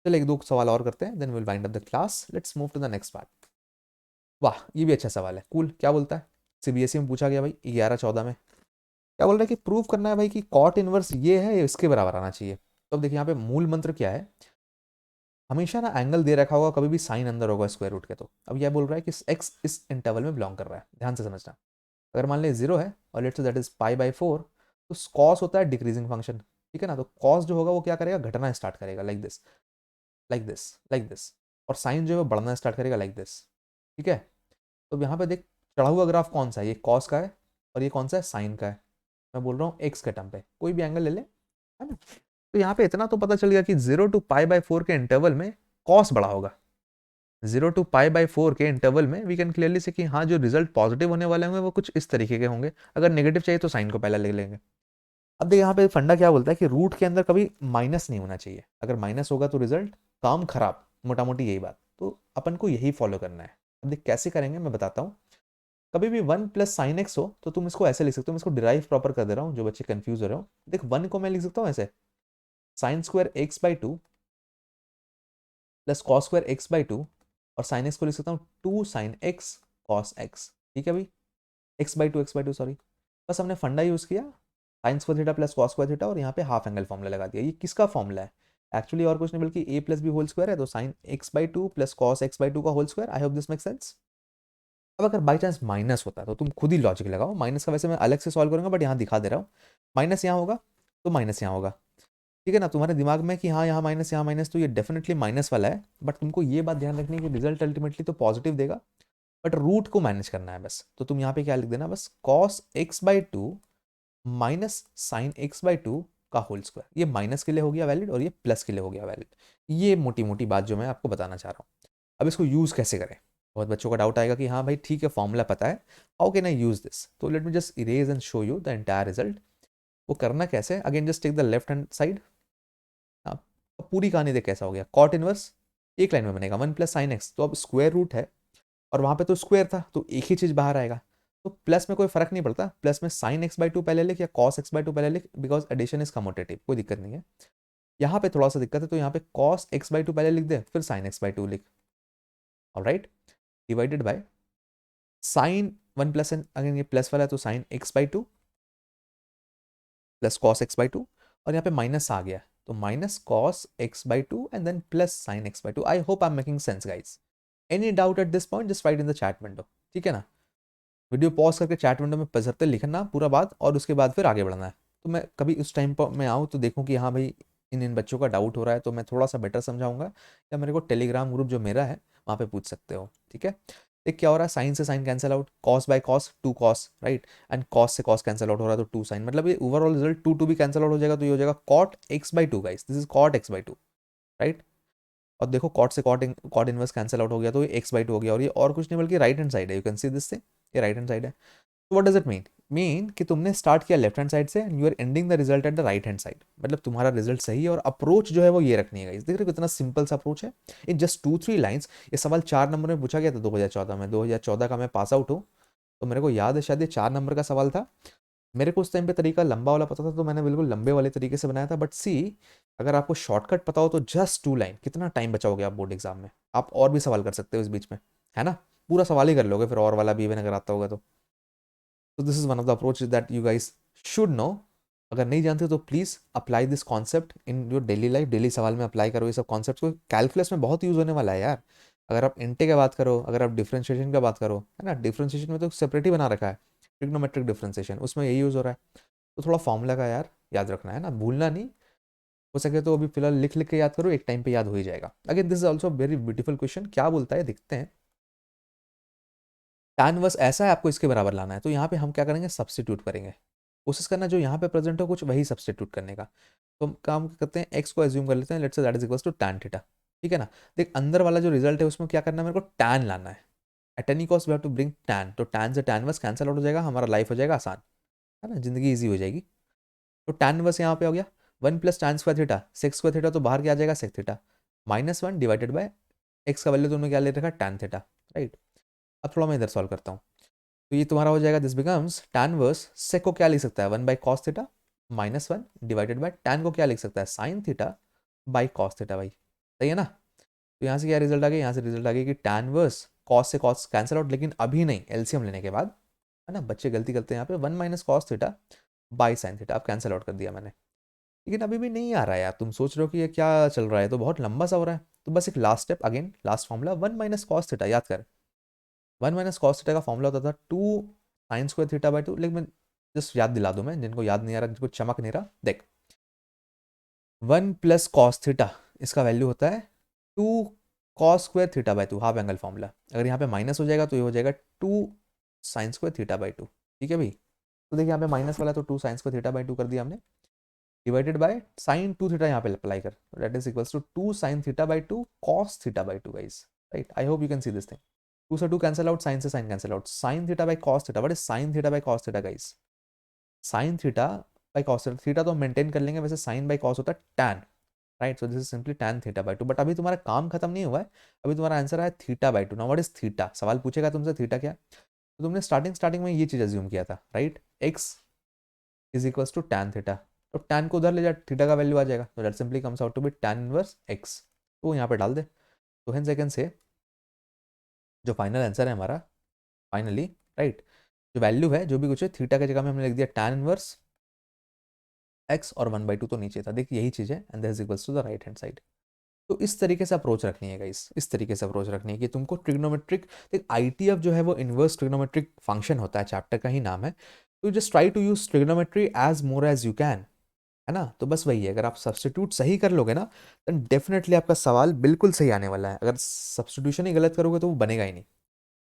चलो एक दो सवाल और करते हैं, then will wind up the class. Let's move to the next part. वाह, ये भी अच्छा सवाल है, कूल। क्या बोलता है? सीबीएसई में पूछा गया भाई 11-14 में। क्या बोल रहा है कि प्रूव करना है भाई कि कॉट इनवर्स ये है, ये इसके बराबर आना चाहिए। तो अब देखिए यहाँ पे मूल मंत्र क्या है, हमेशा ना एंगल दे रखा होगा, कभी भी साइन अंदर होगा स्क्वायर रूट के। तो अब यह बोल रहा है कि एक्स इस इंटरवल में बिलोंग कर रहा है, ध्यान से समझना। अगर मान ले 0 है और लेट्स से दैट इज पाई/4, तो कॉस होता है डिक्रीजिंग फंक्शन, ठीक है ना। तो कॉस जो होगा वो क्या करेगा, घटना स्टार्ट करेगा, like this, like this, like this. और साइन जो है वो बढ़ना स्टार्ट करेगा, लाइक दिस। ठीक है, तो यहाँ पे देख, चढ़ा हुआ ग्राफ कौन सा है, ये कॉस का है, और ये कौन सा है, साइन का है। मैं बोल रहा हूँ एक्स के टर्म पे कोई भी एंगल ले ले, है ना। तो यहाँ पे इतना तो पता चल गया कि 0 to π/4 के इंटरवल में कॉस बड़ा होगा। 0 to π/4 के इंटरवल में वी कैन क्लियरली से कि हाँ, जो रिजल्ट पॉजिटिव होने वाले होंगे वो कुछ इस तरीके के होंगे। अगर नेगेटिव चाहिए तो साइन को पहले ले लेंगे। अब देख यहाँ पे फंडा क्या बोलता है कि रूट के अंदर कभी माइनस नहीं होना चाहिए, अगर माइनस होगा तो रिजल्ट काम खराब, मोटा मोटी यही बात। तो अपन को यही फॉलो करना है। अब देख कैसे करेंगे मैं बताता हूँ। कभी भी 1 + sin x हो तो तुम इसको ऐसे लिख सकते हो, मैं इसको डिराइव प्रॉपर कर दे रहा हूँ, जो बच्चे कंफ्यूज हो रहे हो। देख 1 को मैं लिख सकता हूँ ऐसे, sin² x/2 प्लस cos²x/2, और sin x को लिख सकता हूँ 2 sin x cos x। ठीक है भाई, x/2 सॉरी। बस हमने फंडा यूज किया, sin² प्लस cos² और यहाँ पे हाफ एंगल फॉर्मूला लगा दिया। ये किसका फॉर्मूला है? एक्चुअली और कुछ नहीं बल्कि a+b² है, तो sin x/2 plus cos x/2 का whole square. I hope this make sense. अब अगर बाई चांस माइनस होता है तो तुम खुद ही लॉजिक लगाओ। माइनस का वैसे मैं अलग से सॉल्व करूंगा, बट यहाँ दिखा दे रहा हूँ। माइनस यहाँ होगा तो माइनस यहाँ होगा, ठीक है ना। तुम्हारे दिमाग में कि हाँ यहाँ माइनस यहाँ माइनस, तो ये डेफिनेटली माइनस वाला है। बट तुमको ये बात ध्यान रखनी है कि रिजल्ट अल्टीमेटली तो पॉजिटिव देगा, बट रूट को मैनेज करना है बस। तो तुम यहाँ पे क्या लिख देना, बस cos x/2 minus sin x/2 का होल स्क्वायर। ये माइनस के लिए हो गया वैलिड और ये प्लस के लिए हो गया वैलिड। ये मोटी मोटी बात जो मैं आपको बताना चाह रहा हूँ। अब इसको यूज़ कैसे करें? बहुत बच्चों का डाउट आएगा कि हाँ भाई ठीक है, फॉर्मूला पता है, how can I use this. तो let me just erase and show you the entire result. वो करना कैसे, again just take the left hand side. पूरी कहानी देख कैसा हो गया, कॉट इनवर्स एक लाइन में बनेगा 1 + sin x। तो अब स्क्वायर रूट है और वहां पे तो स्क्वायर था, तो एक ही चीज बाहर आएगा। तो प्लस में कोई फर्क नहीं पड़ता, प्लस में sin x/2 पहले लिख या cos x/2 पहले लिख, बिकॉज एडिशन इज कमोटेटिव, कोई दिक्कत नहीं है। यहाँ पे थोड़ा सा दिक्कत है, तो यहाँ पे cos x/2 पहले लिख दे, फिर sin x/2 लिख। Alright, divided by sine 1 + again ये प्लस वाला है तो sin x/2 plus cos x/2, और यहाँ पे माइनस आ गया तो minus cos x/2 and then plus sin x/2। I hope I am making sense guys. Any doubt at this point just write in the chat window, ठीक है ना। Video pause करके चैट विंडो में पजरते लिखना पूरा बात, और उसके बाद फिर आगे बढ़ना है। तो मैं कभी उस टाइम पर मैं आऊँ तो देखूँ कि हाँ भाई इन बच्चों का डाउट हो रहा है, तो मैं थोड़ा सा बेटर समझाऊंगा, या मेरे को टेलीग्राम ग्रुप जो मेरा है वहाँ पे पूछ सकते हो, ठीक है। एक क्या हो रहा है, साइन से sine cancel out, cos by cos 2 cos, right, and cos से कॉस कैंसिल आउट हो रहा है तो 2 साइन, मतलब ये ओवरऑल रिजल्ट 2 भी कैंसिल आउट हो जाएगा, तो ये हो जाएगा cot x/2 guys, this is cot x/2, right. और देखो कॉट से कॉट इनवर्स कैंसिल आउट हो गया तो ये x/2 हो गया, और ये और कुछ नहीं बल्कि राइट हैंड साइड है, यू कैन सी दिस से, ये राइट हैंड साइड है। तो व्हाट डज इट मीन कि तुमने स्टार्ट किया लेफ्ट हैंड साइड से and you are ending the result at the right hand side, मतलब तुम्हारा रिजल्ट सही है। और अप्रोच जो है वो ये रखनी है गाइस, देख रहे हो कितना सिंपल सा अप्रोच है, इन जस्ट 2-3 लाइंस। ये सवाल 4 नंबर में पूछा गया था 2014 में, 2014 का मैं पास आउट हूँ, तो मेरे को याद है शायद ये 4 नंबर का सवाल था। मेरे को उस टाइम पे तरीका लंबा वाला पता था, तो मैंने बिल्कुल लंबे वाले तरीके से बनाया था। बट सी, अगर आपको शॉर्टकट पता हो तो जस्ट 2 लाइन, कितना टाइम बचाओगे आप बोर्ड एग्जाम में। आप और भी सवाल कर सकते हो इस बीच में, है ना, पूरा सवाल ही कर लोगे फिर, और वाला भी इवन अगर आता होगा तो। तो this is one of the approach that you guys should no. अगर नहीं जानते तो please apply this concept in your daily life, daily सवाल में अप्लाई करो ये सब कॉन्सेप्ट को। कैलकुलस में बहुत यूज होने वाला है यार। अगर आप इंटे की बात करो, अगर आप डिफरेंशिएशन की बात करो, है ना, डिफरेंशिएशन में तो सेपरेट ही बना रखा है, ट्रिग्नोमेट्रिक डिफरेंशिएशन, उसमें यही यूज हो रहा है। तो थोड़ा फॉर्मूला का यार याद रखना है ना, भूलना नहीं। हो सके तो अभी फिलहाल लिख लिख के याद करो, एक टाइम पे याद हो ही जाएगा। Again this is also very beautiful question, क्या बोलता है देखते हैं। tan वर्स ऐसा है, आपको इसके बराबर लाना है, तो यहाँ पे हम क्या करेंगे, सब्सटीट्यूट करेंगे। कोशिश करना जो यहाँ पे प्रेजेंट हो कुछ वही सब्सटीट्यूट करने का। तो हम काम करते हैं, एक्स को एज्यूम कर लेते हैं, let's say that is equals to tan theta, ठीक है ना। देख अंदर वाला जो रिजल्ट है उसमें क्या करना है, मेरे को tan लाना है। At any cost we have to bring tan, तो tan से tan वर्स कैंसिल आउट हो जाएगा, हमारा लाइफ हो जाएगा आसान, है ना, जिंदगी ईजी हो जाएगी। तो tan वर्स यहाँ पे हो गया, 1 plus tan square theta, sec square theta तो बाहर क्या आ जाएगा sec theta, -1 divided by x का वैल्यू तुमने क्या ले रखा tan थीटा, राइट। अब थोड़ा मैं इधर सॉल्व करता हूँ, तो ये तुम्हारा हो जाएगा, दिस बिकम्स tan वर्स सेक को क्या लिख सकता है 1 by cos theta -1 divided bye tan को क्या लिख सकता है sign theta by cos theta भाई, सही है ना। तो यहाँ से क्या रिजल्ट आ गया, यहाँ से रिजल्ट आ गया कि tan वर्स कॉस से कॉस कैंसिल आउट, लेकिन अभी नहीं, एलसीएम लेने के बाद, है ना। बच्चे गलती करते हैं यहाँ पे, 1 minus cos theta by sine theta, अब कैंसिल आउट कर दिया मैंने, लेकिन अभी भी नहीं आ रहा है यार। तुम सोच रहे हो कि ये क्या चल रहा है, तो बहुत लंबा सा हो रहा है। तो बस एक last step, again last formula 1 minus cos theta, याद कर 1 माइनस कॉस थीटा का फॉर्मूला होता था 2 साइन स्क्वायर थीटा बाई 2, लेकिन मैं जस्ट याद दिला दूं, मैं जिनको याद नहीं आ रहा, जिनको चमक नहीं रहा, देख 1 प्लस कॉस थीटा इसका वैल्यू होता है 2 cos square theta by 2, half angle formula. अगर यहाँ पे माइनस हो जाएगा तो ये हो जाएगा 2 साइन स्क्वायर थीटा बाई 2, ठीक है भाई। तो देखिए यहाँ पे माइनस वाला तो 2 साइन स्क्वायर थीटा बाई 2 कर दिया हमने, डिवाइडेड बाय साइन 2 थीटा यहाँ पे अप्लाई कर, that is equals to 2 sine theta by 2 cos theta by 2 guys, right. I hope you can see this thing, 2 से 2 कैंसिल आउट, साइन से sine cancel out, sine theta by cos theta, what is sine theta by cos theta guys, sine theta by cos theta, theta तो हम maintain कर लेंगे, वैसे sign by cos होता है tan, right. So this is simply tan theta by 2, but अभी तुम्हारा काम खत्म नहीं हुआ है, अभी तुम्हारा आंसर है theta by 2। Now what is theta, सवाल पूछेगा तुमसे थीटा क्या, तो तुमने स्टार्टिंग में ये चीज अज्यूम किया था, right, x is equals to tan theta, तो टैन को उधर ले जा, थीटा का वैल्यू आ जाएगा, तो that simply comes out to be tan inverse x, तो यहाँ पे डाल दे। तो हेंस आई कैन से जो फाइनल आंसर है हमारा, फाइनली, राइट, जो वैल्यू है जो भी कुछ है, थीटा की जगह में हमने लिख दिया टैन इनवर्स एक्स, और 1/2 तो नीचे था, देखिए यही चीज़ है, and that is equals to the right hand side. तो इस तरीके से अप्रोच रखनी है गाइस, इस तरीके से अप्रोच रखनी है कि तुमको ट्रिग्नोमेट्रिक, देख आईटीएफ जो है वो इनवर्स ट्रिग्नोमेट्रिक फंक्शन होता है, चैप्टर का ही नाम है, तो just try to use trigonometry as more as you can, है ना। तो बस वही है, अगर आप सब्स्टिट्यूट सही कर लोगे ना, देन डेफिनेटली आपका सवाल बिल्कुल सही आने वाला है। अगर सब्स्टिट्यूशन ही गलत करोगे तो वो बनेगा ही नहीं।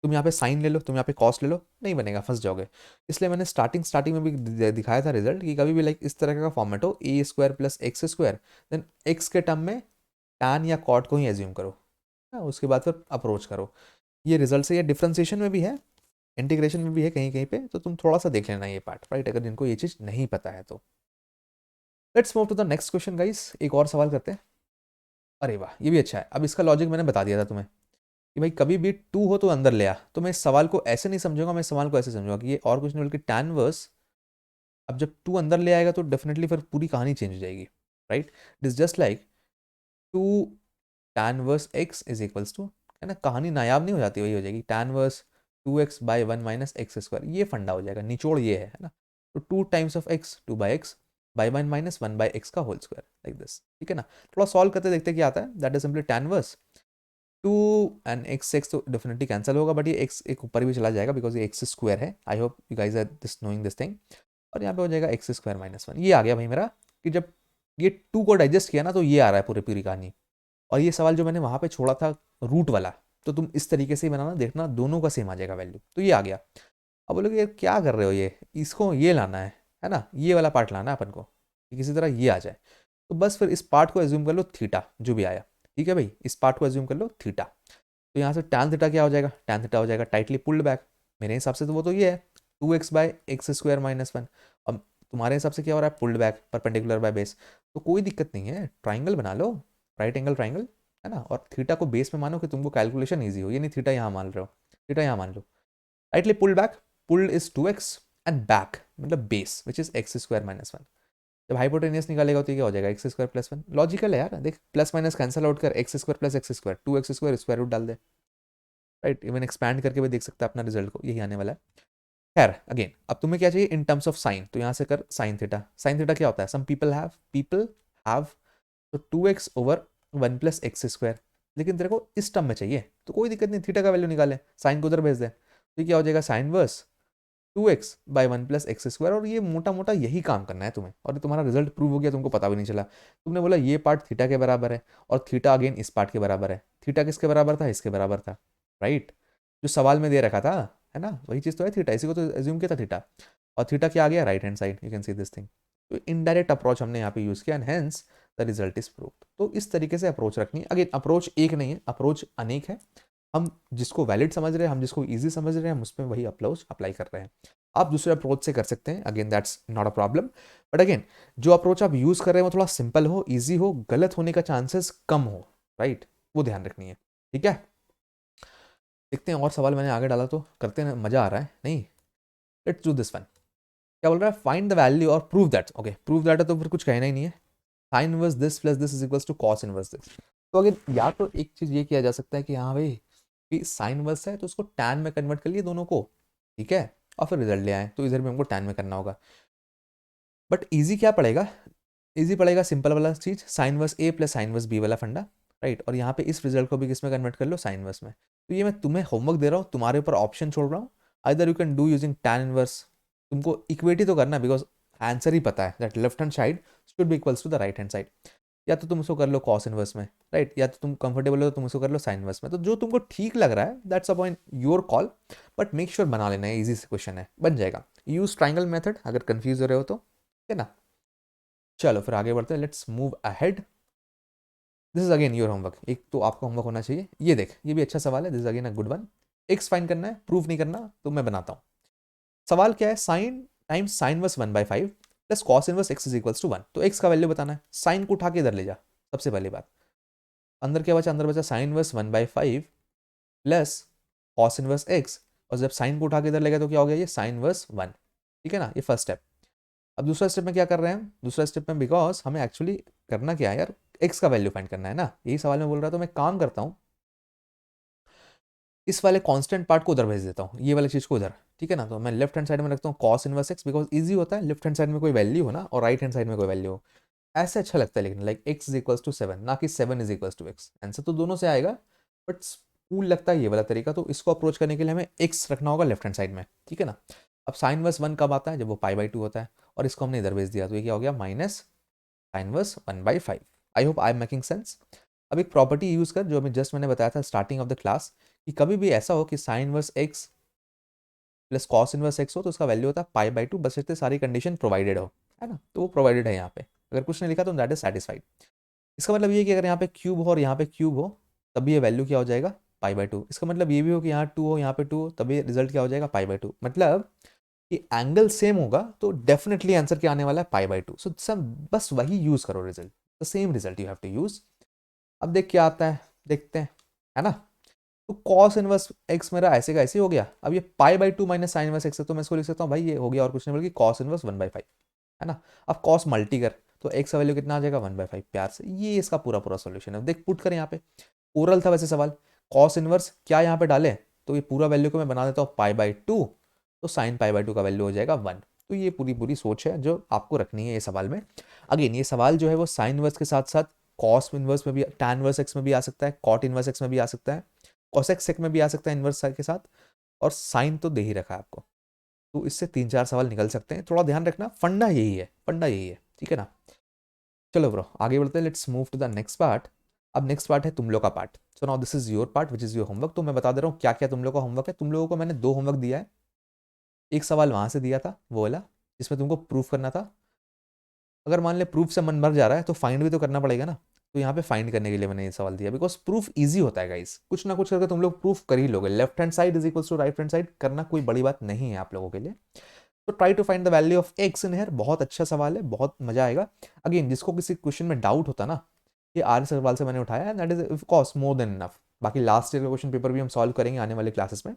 तुम यहाँ पे साइन ले लो, तुम यहाँ पे कॉस ले लो, नहीं बनेगा, फंस जाओगे। इसलिए मैंने स्टार्टिंग में भी दिखाया था रिजल्ट कि कभी भी लाइक इस तरह का फॉर्मेट हो, A square plus x square, then x के टर्म में टैन या कॉट को ही एज्यूम करो, उसके बाद फिर अप्रोच करो। ये रिजल्ट से, ये डिफ्रेंसिएशन में भी है, इंटीग्रेशन में भी है कहीं कहीं पे, तो तुम थोड़ा सा देख लेना ये पार्ट, राइट, अगर जिनको ये चीज़ नहीं पता है तो। Let's move to the next question guys, एक और सवाल करते हैं। अरे वाह, ये भी अच्छा है। अब इसका लॉजिक मैंने बता दिया था तुम्हें कि भाई कभी भी टू हो तो अंदर ले आ, तो मैं इस सवाल को ऐसे नहीं समझूंगा, मैं इस सवाल को ऐसे समझूंगा कि ये और कुछ नहीं बल्कि टैन वर्स, अब जब टू अंदर ले आएगा तो डेफिनेटली फिर पूरी कहानी चेंज हो जाएगी, right. It is just like to tan inverse x is equals to, है ना, कहानी नायाब नहीं हो जाती, वही हो जाएगी tan inverse 2x by 1 minus x square, ये फंडा हो जाएगा, निचोड़ ये है ना। तो 2 times of x 2 by x by 1 minus 1 by x का होल स्क्वायर, लाइक दिस, ठीक है ना। थोड़ा सॉल्व करते देखते क्या आता है, that is simply tan inverse 2 and x तो डेफिनेटली कैंसिल होगा, बट ये एक्स एक ऊपर भी चला जाएगा बिकॉज ये एक्स स्क्वायर है। I hope you guys are this knowing this thing. और यहाँ पे हो जाएगा एक्स स्क्वायर माइनस 1, ये आ गया भाई मेरा, कि जब ये 2 को डाइजेस्ट किया ना तो ये आ रहा है पूरी पूरी कहानी। और ये सवाल जो मैंने वहाँ पे छोड़ा था रूट वाला, तो तुम इस तरीके से ही बनाना, देखना दोनों का सेम आ जाएगा वैल्यू, तो ये आ गया। अब बोलोगे यार क्या कर रहे हो, ये इसको ये लाना है ना, ये वाला पार्ट लाना है अपन को, कि किसी तरह ये आ जाए। तो बस फिर इस पार्ट को एज्यूम कर लो थीटा, जो भी आया, ठीक है भाई, इस पार्ट को एज्यूम कर लो थीटा। तो यहाँ से टैन थीटा क्या हो जाएगा, टैन थीटा हो जाएगा टाइटली पुल्ड बैक, मेरे हिसाब से तो वो तो ये है 2x by x square minus 1। अब तुम्हारे हिसाब से क्या हो रहा है, पुल्ड बैक परपेंडिकुलर बाय बेस, तो कोई दिक्कत नहीं है, ट्राइंगल बना लो, राइट एंगल ट्राइंगल, है ना। और थीटा को बेस में मानो कि तुमको कैलकुलेशन ईजी हो, ये नहीं थीटा यहाँ मान रहे हो, थीटा यहाँ मान लो, rightly pulled back, pulled is 2x and back मतलब base which is x square minus 1। जब हाइपोटेनियस निकालेगा तो क्या हो जाएगा एक्स स्क्वायर प्लस 1, लॉजिकल है यार, देख प्लस माइनस कैंसिल आउट कर, x square plus x square 2x square square root डाल दे, राइट। इवन एक्सपैंड करके भी देख सकता है अपना रिजल्ट को, यही आने वाला है। खैर अगेन, अब तुम्हें क्या चाहिए इन टर्म्स ऑफ साइन, तो यहाँ से कर साइन थीटा, साइन थीटा क्या होता है, सम पीपल हैव तो 2x over 1 plus x square, लेकिन तेरे को इस टर्म में चाहिए, तो कोई दिक्कत नहीं, थीटा का वैल्यू निकाले, साइन को उधर भेज दे, तो क्या हो जाएगा sine inverse 2x by 1 plus x square, और ये मोटा मोटा यही काम करना है तुम्हें, और तुम्हारा रिजल्ट प्रूव हो गया, तुमको पता भी नहीं चला। तुमने बोला ये पार्ट थीटा के बराबर है, और थीटा अगेन इस पार्ट के बराबर है, थीटा किसके बराबर था, इसके बराबर था, राइट, जो सवाल में दे रखा था, है ना, वही चीज़ तो है थीटा, इसी को तो एज्यूम किया था थीटा, और थीटा क्या आ गया right hand side, you can see this thing. तो इनडायरेक्ट अप्रोच हमने यहाँ पे यूज़ किया, and hence the result is proved. तो इस तरीके से अप्रोच रखनी है। अगेन अप्रोच एक नहीं है, अप्रोच अनेक है, हम जिसको वैलिड समझ रहे हैं, हम जिसको ईजी समझ रहे हैं, हम उस पर वही अप्रोच अप्लाई कर रहे हैं। आप दूसरे अप्रोच से कर सकते हैं, again that's not a problem, but again जो अप्रोच आप यूज़ कर रहे हैं वो थोड़ा सिंपल हो, ईजी हो, गलत होने का चांसेस कम हो, राइट, वो ध्यान रखनी है, ठीक है। देखते हैं और सवाल मैंने आगे डाला तो करते हैं, मज़ा आ रहा है नहीं। Let's do this one. क्या बोल रहा है, फाइंड द वैल्यू और prove that. Okay, prove that है तो फिर कुछ कहना ही नहीं है। Sine inverse this plus this is equals to cos inverse this. तो अगर या तो एक चीज़ ये किया जा सकता है कि हाँ भाई कि साइन इनवर्स है तो उसको टैन में कन्वर्ट कर लिए दोनों को, ठीक है, और फिर रिजल्ट ले आए, तो इधर भी हमको टैन में करना होगा। बट ईजी क्या पड़ेगा, ईजी पड़ेगा सिंपल वाला चीज़, sine inverse A plus sine inverse B वाला फंडा, राइट। और यहाँ पे इस रिजल्ट को भी किस में कन्वर्ट कर लो, साइन इनवर्स में। तो ये मैं तुम्हें होमवर्क दे रहा हूँ, तुम्हारे ऊपर ऑप्शन छोड़ रहा हूँ, either you can do using tan inverse, तुमको इक्वेटी तो करना बिकॉज आंसर ही पता है that left hand side should be equals to the right hand side, या तो तुम उसको कर लो कॉस इनवर्स में, राइट, या तो तुम कंफर्टेबल हो तो तुम उसको कर लो साइन इनवर्स में, तो जो तुमको ठीक लग रहा है that's a point your call, but make sure बना लेना है, ईजी से क्वेश्चन है, बन जाएगा। यूज ट्राइंगल मेथड अगर कंफ्यूज हो रहे हो तो, ठीक है ना। चलो फिर आगे बढ़ते हैं, let's move ahead. This is again your homework, एक तो आपका होमवर्क होना चाहिए, ये देख ये भी अच्छा सवाल है, this is again a good one. X find करना है, प्रूफ नहीं करना, तो मैं बनाता हूँ। सवाल क्या है, sine times sine inverse 1/5 plus cos inverse x is equals to 1। तो एक्स का वैल्यू बताना है, साइन को उठा के इधर ले जा, सबसे पहली बात। अंदर क्या बचा, अंदर बचा sine inverse 1/5 plus cos inverse x, और जब साइन को उठा के इधर ले गया तो क्या हो गया, ये साइन वर्स 1, ठीक है ना, ये फर्स्ट स्टेप। अब दूसरा स्टेप में क्या कर रहे हैं, दूसरा स्टेप में बिकॉज हमें एक्चुअली करना क्या है यार, एक्स का वैल्यू फाइंड करना है ना, यही सवाल में बोल रहा, तो मैं काम करता हूँ, इस वाले कांस्टेंट पार्ट को उधर भेज देता हूँ, ये वाली चीज़ को उधर, ठीक है ना। तो मैं लेफ्ट हैंड साइड में रखता हूँ cos inverse x, because easy होता है, लेफ्ट हैंड साइड में कोई वैल्यू हो ना और राइट हैंड साइड में कोई वैल्यू हो, ऐसे अच्छा लगता है, लेकिन like x is equals to 7 ना कि 7 is equals to x, answer तो दोनों से आएगा, बट कूल लगता है ये वाला तरीका, तो इसको अप्रोच करने के लिए हमें एक्स रखना होगा लेफ्ट हैंड साइड में, ठीक है ना। अब साइन वर्स 1 कब आता है, जब वो π/2 होता है, और इसको हमने इधर भेज दिया, तो ये क्या हो गया, minus sine inverse 1/5। I hope I am making sense. अब एक प्रॉपर्टी यूज़ कर जो अभी जस्ट मैंने बताया था स्टार्टिंग ऑफ द क्लास, कि कभी भी ऐसा हो कि sine inverse x plus cos inverse x हो तो उसका वैल्यू होता है π/2, बस इतने सारी कंडीशन प्रोवाइडेड हो, है ना, तो वो प्रोवाइडेड है यहाँ पे, अगर कुछ नहीं लिखा तो दैट इज सेटिस्फाइड। इसका मतलब ये है कि अगर यहाँ पे क्यूब हो और यहाँ पे क्यूब हो तब भी ये वैल्यू क्या हो जाएगा, π/2। इसका मतलब ये भी हो कि यहाँ 2 हो यहाँ पे 2 हो तब ये रिजल्ट क्या हो जाएगा, π/2। मतलब कि एंगल सेम होगा तो डेफिनेटली आंसर क्या आने वाला है, π/2। सो सब बस वही यूज करो, result the same result you have to use. अब देख क्या आता है, देखते हैं, है ना। तो कॉस इनवर्स एक्स मेरा ऐसे का ऐसे हो गया, अब ये π/2 माइनस साइन इनवर्स एक्स है, तो मैं इसको लिख सकता हूँ भाई ये हो गया और कुछ नहीं बल्कि कॉस इनवर्स 1/5, है ना। अब कॉस मल्टी कर तो एक्स का वैल्यू कितना आ जाएगा, 1/5, प्यार से, ये इसका पूरा पूरा सोल्यूशन है। देख पुट कर यहाँ पे, ओरल था वैसे सवाल, कॉस इनवर्स क्या यहाँ पे डाले, तो ये पूरा वैल्यू को मैं बना देता हूँ π/2, तो साइन π/2 का वैल्यू हो जाएगा 1। तो ये पूरी पूरी सोच है जो आपको रखनी है ये सवाल में। अगेन ये सवाल जो है वो साइन इनवर्स के साथ साथ कॉस इनवर्स में भी, टैन इनवर्स एक्स में भी आ सकता है, कॉट इनवर्स एक्स में भी आ सकता है, कॉसेक सेक में भी आ सकता है इनवर्स के साथ, और साइन तो दे ही रखा है आपको, तो इससे 3-4 सवाल निकल सकते हैं, थोड़ा ध्यान रखना, फंडा यही है, फंडा यही है, ठीक है ना। चलो ब्रो आगे बढ़ते हैं, let's move to the next part. अब नेक्स्ट पार्ट है तुम लोग का पार्ट। So now this is your part which is your homework. तो मैं बता दे रहा हूँ क्या क्या तुम लोग का होमवर्क है। तुम लोगों को मैंने 2 होमवर्क दिया है, एक सवाल वहां से दिया था वो वाला जिसमें तुमको प्रूफ करना था, अगर मान ले प्रूफ से मन भर जा रहा है तो फाइंड भी तो करना पड़ेगा ना, तो यहाँ पे फाइंड करने के लिए मैंने ये सवाल दिया, बिकॉज प्रूफ इजी होता है गाइस, कुछ ना कुछ करके तुम लोग प्रूफ कर ही लोगे, left hand side is equals to right hand side करना कोई बड़ी बात नहीं है आप लोगों के लिए। तो try to find the value of x in here, बहुत अच्छा सवाल है, बहुत मजा आएगा। अगेन जिसको किसी क्वेश्चन में डाउट होता ना, ये आर्य सवाल से मैंने उठाया है, that is of course more than enough. बाकी लास्ट ईयर का क्वेश्चन पेपर भी हम सॉल्व करेंगे आने वाले क्लासेस में,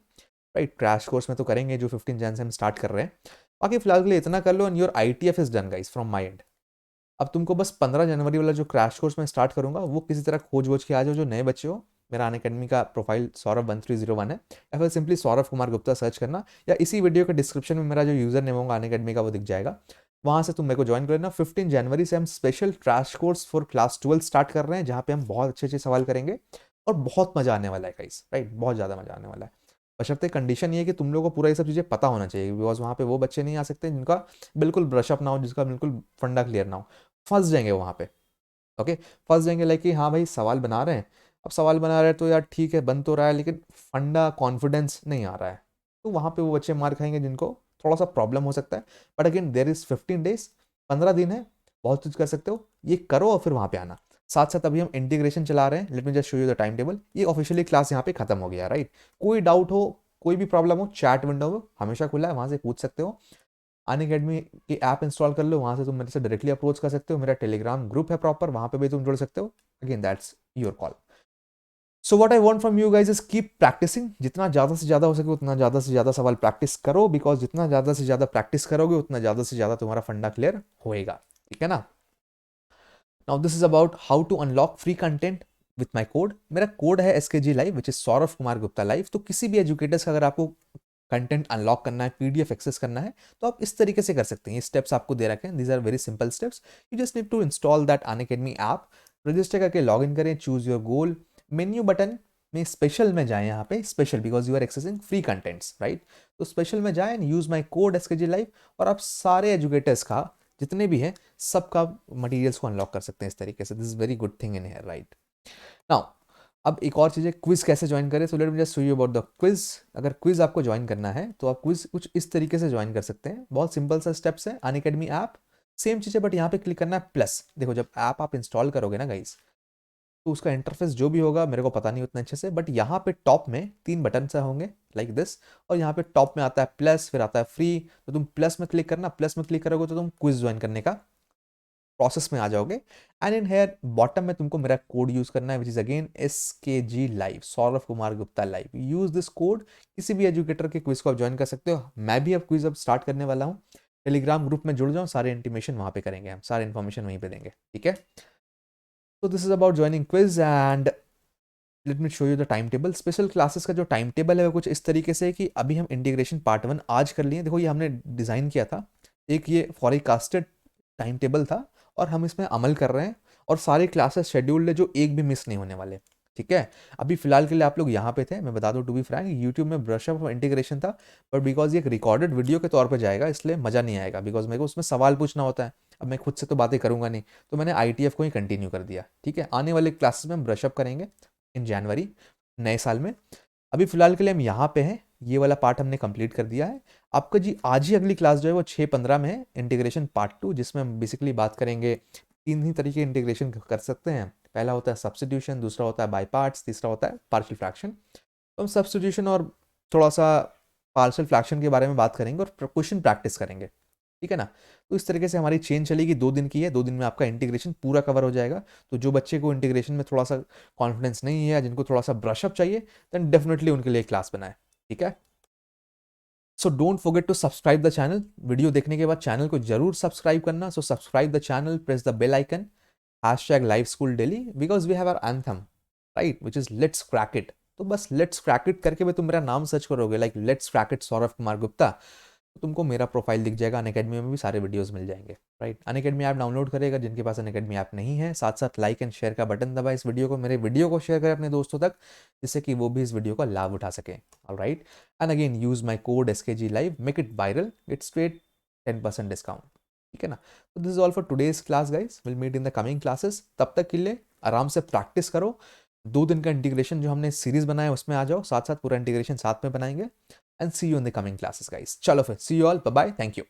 राइट, क्रैश कोर्स में तो करेंगे जो 15 जन से हम स्टार्ट कर रहे हैं। बाकी फिलहाल के लिए इतना कर लो and your ITF is done guys from my end. अब तुमको बस 15 जनवरी वाला जो क्रैश कोर्स में स्टार्ट करूंगा वो किसी तरह खोज वोज के आ जाओ, जो नए बच्चे हो। मेरा अनअकैडमी का प्रोफाइल सौरभ1301 है, या फिर सिंपली सौरभ कुमार गुप्ता सर्च करना, या इसी वीडियो के डिस्क्रिप्शन में मेरा जो यूजर नेम होगा अनअकैडमी का वो दिख जाएगा, वहाँ से तुम मेरे को ज्वाइन कर लेना। 15 जनवरी से हम special crash course for class 12 start कर रहे हैं, जहाँ पे हम बहुत अच्छे अच्छे सवाल करेंगे और बहुत मजा आने वाला है गाइस, राइट, बहुत ज़्यादा मजा आने वाला है। बशर्ते कंडीशन ये है कि तुम लोगों को पूरा ये सब चीज़ें पता होना चाहिए, बिकॉज वहाँ पे वो बच्चे नहीं आ सकते जिनका बिल्कुल ब्रशअप ना हो, जिसका बिल्कुल फंडा क्लियर ना हो, फंस जाएंगे वहाँ पे। ओके, फंस जाएंगे लाइक कि हाँ भाई सवाल बना रहे हैं, अब सवाल बना रहे हैं तो यार ठीक है बन तो रहा है लेकिन फंडा कॉन्फिडेंस नहीं आ रहा है, तो वहाँ पे वो बच्चे मार खाएंगे जिनको थोड़ा सा प्रॉब्लम हो सकता है। But again there is 15 days, 15 दिन है, बहुत कुछ कर सकते हो, ये करो और फिर वहाँ पे आना। साथ साथ अभी हम इंटीग्रेशन चला रहे हैं, late me just show you the time table. ये ऑफिशियली क्लास यहाँ पे खत्म हो गया, राइट। कोई डाउट हो, कोई भी प्रॉब्लम हो चैट विंडो में हमेशा खुला है, वहाँ से पूछ सकते हो। अनअकैडमी की ऐप इंस्टॉल कर लो, वहाँ से तुम मेरे से डायरेक्टली अप्रोच कर सकते हो। मेरा टेलीग्राम ग्रुप है प्रॉपर, वहाँ पे भी तुम जुड़ सकते हो। Again that's your call. So what I want from you guys is keep practicing. जितना ज़्यादा से ज़्यादा हो सके उतना ज़्यादा से ज़्यादा सवाल प्रैक्टिस करो, बिकॉज जितना ज़्यादा से ज़्यादा प्रैक्टिस करोगे उतना ज़्यादा से ज़्यादा तुम्हारा फंडा क्लियर होएगा, ठीक है ना। Now this is about how to unlock free content with my code. मेरा कोड है SKG live which is Saurabh Kumar Gupta live. तो किसी भी एजुकेटर्स का अगर आपको कंटेंट अनलॉक करना है, PDF एक्सेस करना है, तो आप इस तरीके से कर सकते हैं। ये स्टेप्स आपको दे रखे हैं, these are very simple steps. You just need to install that Unacademy app, register करके लॉग इन करें, choose your goal, menu button में स्पेशल में जाएं, यहाँ पे special because you are accessing free contents, right. तो स्पेशल में जाएं, use my code SKG live, और आप सारे एजुकेटर्स का जितने भी हैं सबका मटेरियल्स को अनलॉक कर सकते हैं इस तरीके से। This is very good thing in here, right. Now अब एक और चीज़ है, क्विज कैसे ज्वाइन करें। सो let me just show you about the quiz. अगर क्विज आपको ज्वाइन करना है तो आप क्विज कुछ इस तरीके से ज्वाइन कर सकते हैं। बहुत सिंपल सा स्टेप्स है, अनअकैडमी ऐप सेम चीज़ है, बट यहाँ पे क्लिक करना है प्लस। देखो जब ऐप आप इंस्टॉल करोगे ना गाइस, तो उसका इंटरफेस जो भी होगा मेरे को पता नहीं उतना अच्छे से, बट यहाँ पे टॉप में 3 बटन से होंगे लाइक दिस, और यहाँ पे टॉप में आता है प्लस, फिर आता है फ्री। तो तुम प्लस में क्लिक करना, प्लस में क्लिक करोगे तो तुम क्विज ज्वाइन करने का प्रोसेस में आ जाओगे। एंड इन हेयर बॉटम में तुमको मेरा कोड यूज करना है, which is again SKG live, Saurabh Kumar Gupta live. Use this code, किसी भी एजुकेटर के क्विज को आप ज्वाइन कर सकते हो। मैं भी अब क्विज अब स्टार्ट करने वाला हूँ। टेलीग्राम ग्रुप में जुड़ जाओ, सारे इंटीमेशन वहाँ पे करेंगे, हम सारे इन्फॉर्मेशन वहीं पे देंगे, ठीक है। तो this is about joining quiz and let me show you the time table. Special classes का जो टाइम टेबल है वो कुछ इस तरीके से है कि अभी हम इंटीग्रेशन पार्ट 1 आज कर लिए। देखो ये हमने डिज़ाइन किया था, एक ये फॉरकास्टेड टाइम टेबल था, और हम इसमें अमल कर रहे हैं, और सारे क्लासेस शेड्यूल्ड है जो एक भी मिस नहीं होने वाले, ठीक है। अभी फिलहाल के लिए आप लोग यहाँ पे थे, मैं बता दूँ टू बी फ्रैंक, यूट्यूब में ब्रशअप और इंटीग्रेशन था, बट बिकॉज ये एक रिकॉर्डेड वीडियो के तौर पर जाएगा इसलिए मज़ा नहीं आएगा, बिकॉज मेरे को उसमें सवाल पूछना होता है। अब मैं खुद से तो बातें करूंगा नहीं, तो मैंने ITF को ही कंटिन्यू कर दिया, ठीक है। आने वाले क्लासेस में हम ब्रशअप करेंगे इन जनवरी, नए साल में। अभी फिलहाल के लिए हम यहाँ पे हैं, ये वाला पार्ट हमने कंप्लीट कर दिया है। आपका जी आज ही अगली क्लास जो है वो 6:15 में है, इंटीग्रेशन पार्ट 2, जिसमें हम बेसिकली बात करेंगे 3 ही तरीके इंटीग्रेशन कर सकते हैं। पहला होता है सब्स्टिट्यूशन, दूसरा होता है बाय पार्ट्स, तीसरा होता है पार्शियल फ्रैक्शन। तो हम सब्स्टिट्यूशन और थोड़ा सा पार्शियल फ्रैक्शन के बारे में बात करेंगे और क्वेश्चन प्रैक्टिस करेंगे, ठीक है ना। तो इस तरीके से हमारी चेन चलेगी, 2 दिन की है, 2 दिन में आपका इंटीग्रेशन पूरा कवर हो जाएगा। तो जो बच्चे को इंटीग्रेशन में थोड़ा सा कॉन्फिडेंस नहीं है, जिनको थोड़ा सा ब्रशअप चाहिए, देन डेफिनेटली उनके लिए क्लास बनाए, ठीक है। So don't forget to subscribe the channel. Video देखने के बाद चैनल को जरूर सब्सक्राइब करना। So subscribe the channel, press the bell icon, #live school daily, because we have our anthem, right, which is let's crack it. तो बस let's crack it करके भी तुम मेरा नाम सर्च करोगे, like let's crack it Saurabh Kumar Gupta, तो तुमको मेरा प्रोफाइल दिख जाएगा। अनअकैडमी में भी सारे वीडियोस मिल जाएंगे, राइट। अनअकैडमी ऐप डाउनलोड करेगा जिनके पास अनअकैडमी ऐप नहीं है, साथ साथ लाइक एंड शेयर का बटन दबाए इस वीडियो को, मेरे वीडियो को शेयर करें अपने दोस्तों तक, जिससे कि वो भी इस वीडियो का लाभ उठा सकें, alright. And again use my code SKG live, make it viral, get straight 10% discount, ठीक है ना। तो this is all for today's class guys, will meet in the coming classes. तब तक के लिए आराम से प्रैक्टिस करो। 2 दिन का इंटीग्रेशन जो हमने सीरीज बनाया उसमें आ जाओ, साथ साथ पूरा इंटीग्रेशन साथ में बनाएंगे। And see you in the coming classes guys. चलो फिर see you all, bye bye, thank you.